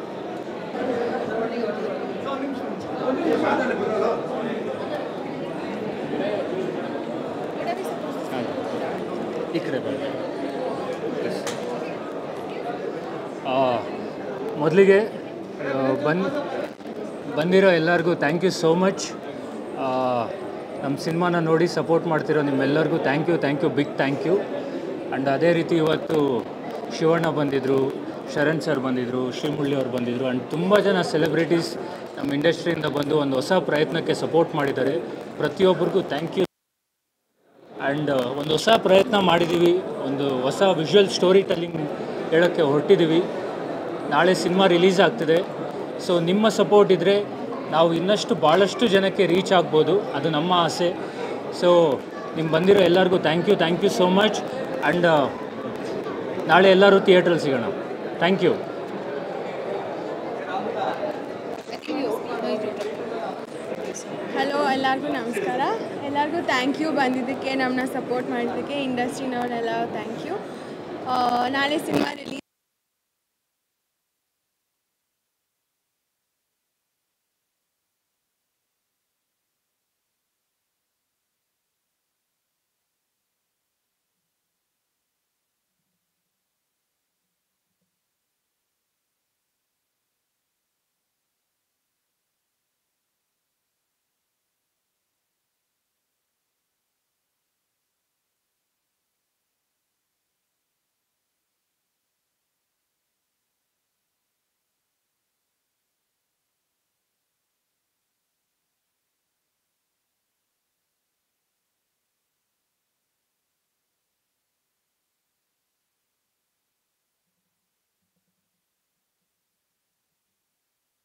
ಈ ಕಡೆ ಮೊದಲಿಗೆ ಬಂದಿರೋ ಎಲ್ಲರಿಗೂ ಥ್ಯಾಂಕ್ ಯು ಸೋ ಮಚ್. ನಮ್ಮ ಸಿನಿಮಾನ ನೋಡಿ ಸಪೋರ್ಟ್ ಮಾಡ್ತಿರೋ ನಿಮ್ಮೆಲ್ಲರಿಗೂ thank you big thank you. And ಅದೇ ರೀತಿ ಇವತ್ತು ಶಿವಣ್ಣ ಬಂದಿದ್ದರು, ಶರಣ್ ಸರ್ ಬಂದಿದ್ದರು, ಶ್ರೀಮುರಳಿ ಅವ್ರು ಬಂದಿದ್ದರು. ಆ್ಯಂಡ್ ತುಂಬ ಜನ ಸೆಲೆಬ್ರಿಟೀಸ್ ನಮ್ಮ ಇಂಡಸ್ಟ್ರಿಯಿಂದ ಬಂದು ಒಂದು ಹೊಸ ಪ್ರಯತ್ನಕ್ಕೆ ಸಪೋರ್ಟ್ ಮಾಡಿದ್ದಾರೆ. ಪ್ರತಿಯೊಬ್ಬರಿಗೂ ಥ್ಯಾಂಕ್ ಯು. ಆ್ಯಂಡ್ ಒಂದು ಹೊಸ ಪ್ರಯತ್ನ ಮಾಡಿದ್ದೀವಿ, ಒಂದು ಹೊಸ ವಿಜುವಲ್ ಸ್ಟೋರಿ ಟೆಲ್ಲಿಂಗ್ ಹೇಳೋಕ್ಕೆ ಹೊರಟಿದ್ದೀವಿ. ನಾಳೆ ಸಿನಿಮಾ ರಿಲೀಸ್ ಆಗ್ತಿದೆ. ಸೊ ನಿಮ್ಮ ಸಪೋರ್ಟ್ ಇದ್ದರೆ ನಾವು ಇನ್ನಷ್ಟು ಭಾಳಷ್ಟು ಜನಕ್ಕೆ ರೀಚ್ ಆಗ್ಬೋದು, ಅದು ನಮ್ಮ ಆಸೆ. ಸೊ ನಿಮ್ಮ ಬಂದಿರೋ ಎಲ್ಲರಿಗೂ thank you so much. And ನಾಳೆ ಎಲ್ಲರೂ ಥಿಯೇಟ್ರಲ್ಲಿ ಸಿಗೋಣ. Thank you. ಹಲೋ, ಎಲ್ಲರಿಗೂ ನಮಸ್ಕಾರ. ಎಲ್ಲರಿಗೂ ಥ್ಯಾಂಕ್ ಯು ಬಂದಿದ್ದಕ್ಕೆ, ನಮ್ಮನ್ನ ಸಪೋರ್ಟ್ ಮಾಡಿದ್ದಕ್ಕೆ, ಇಂಡಸ್ಟ್ರಿನವರೆಲ್ಲ ಥ್ಯಾಂಕ್ ಯು. ನಾಳೆ ಸಿನಿಮಾ ರಿಲೀಸ್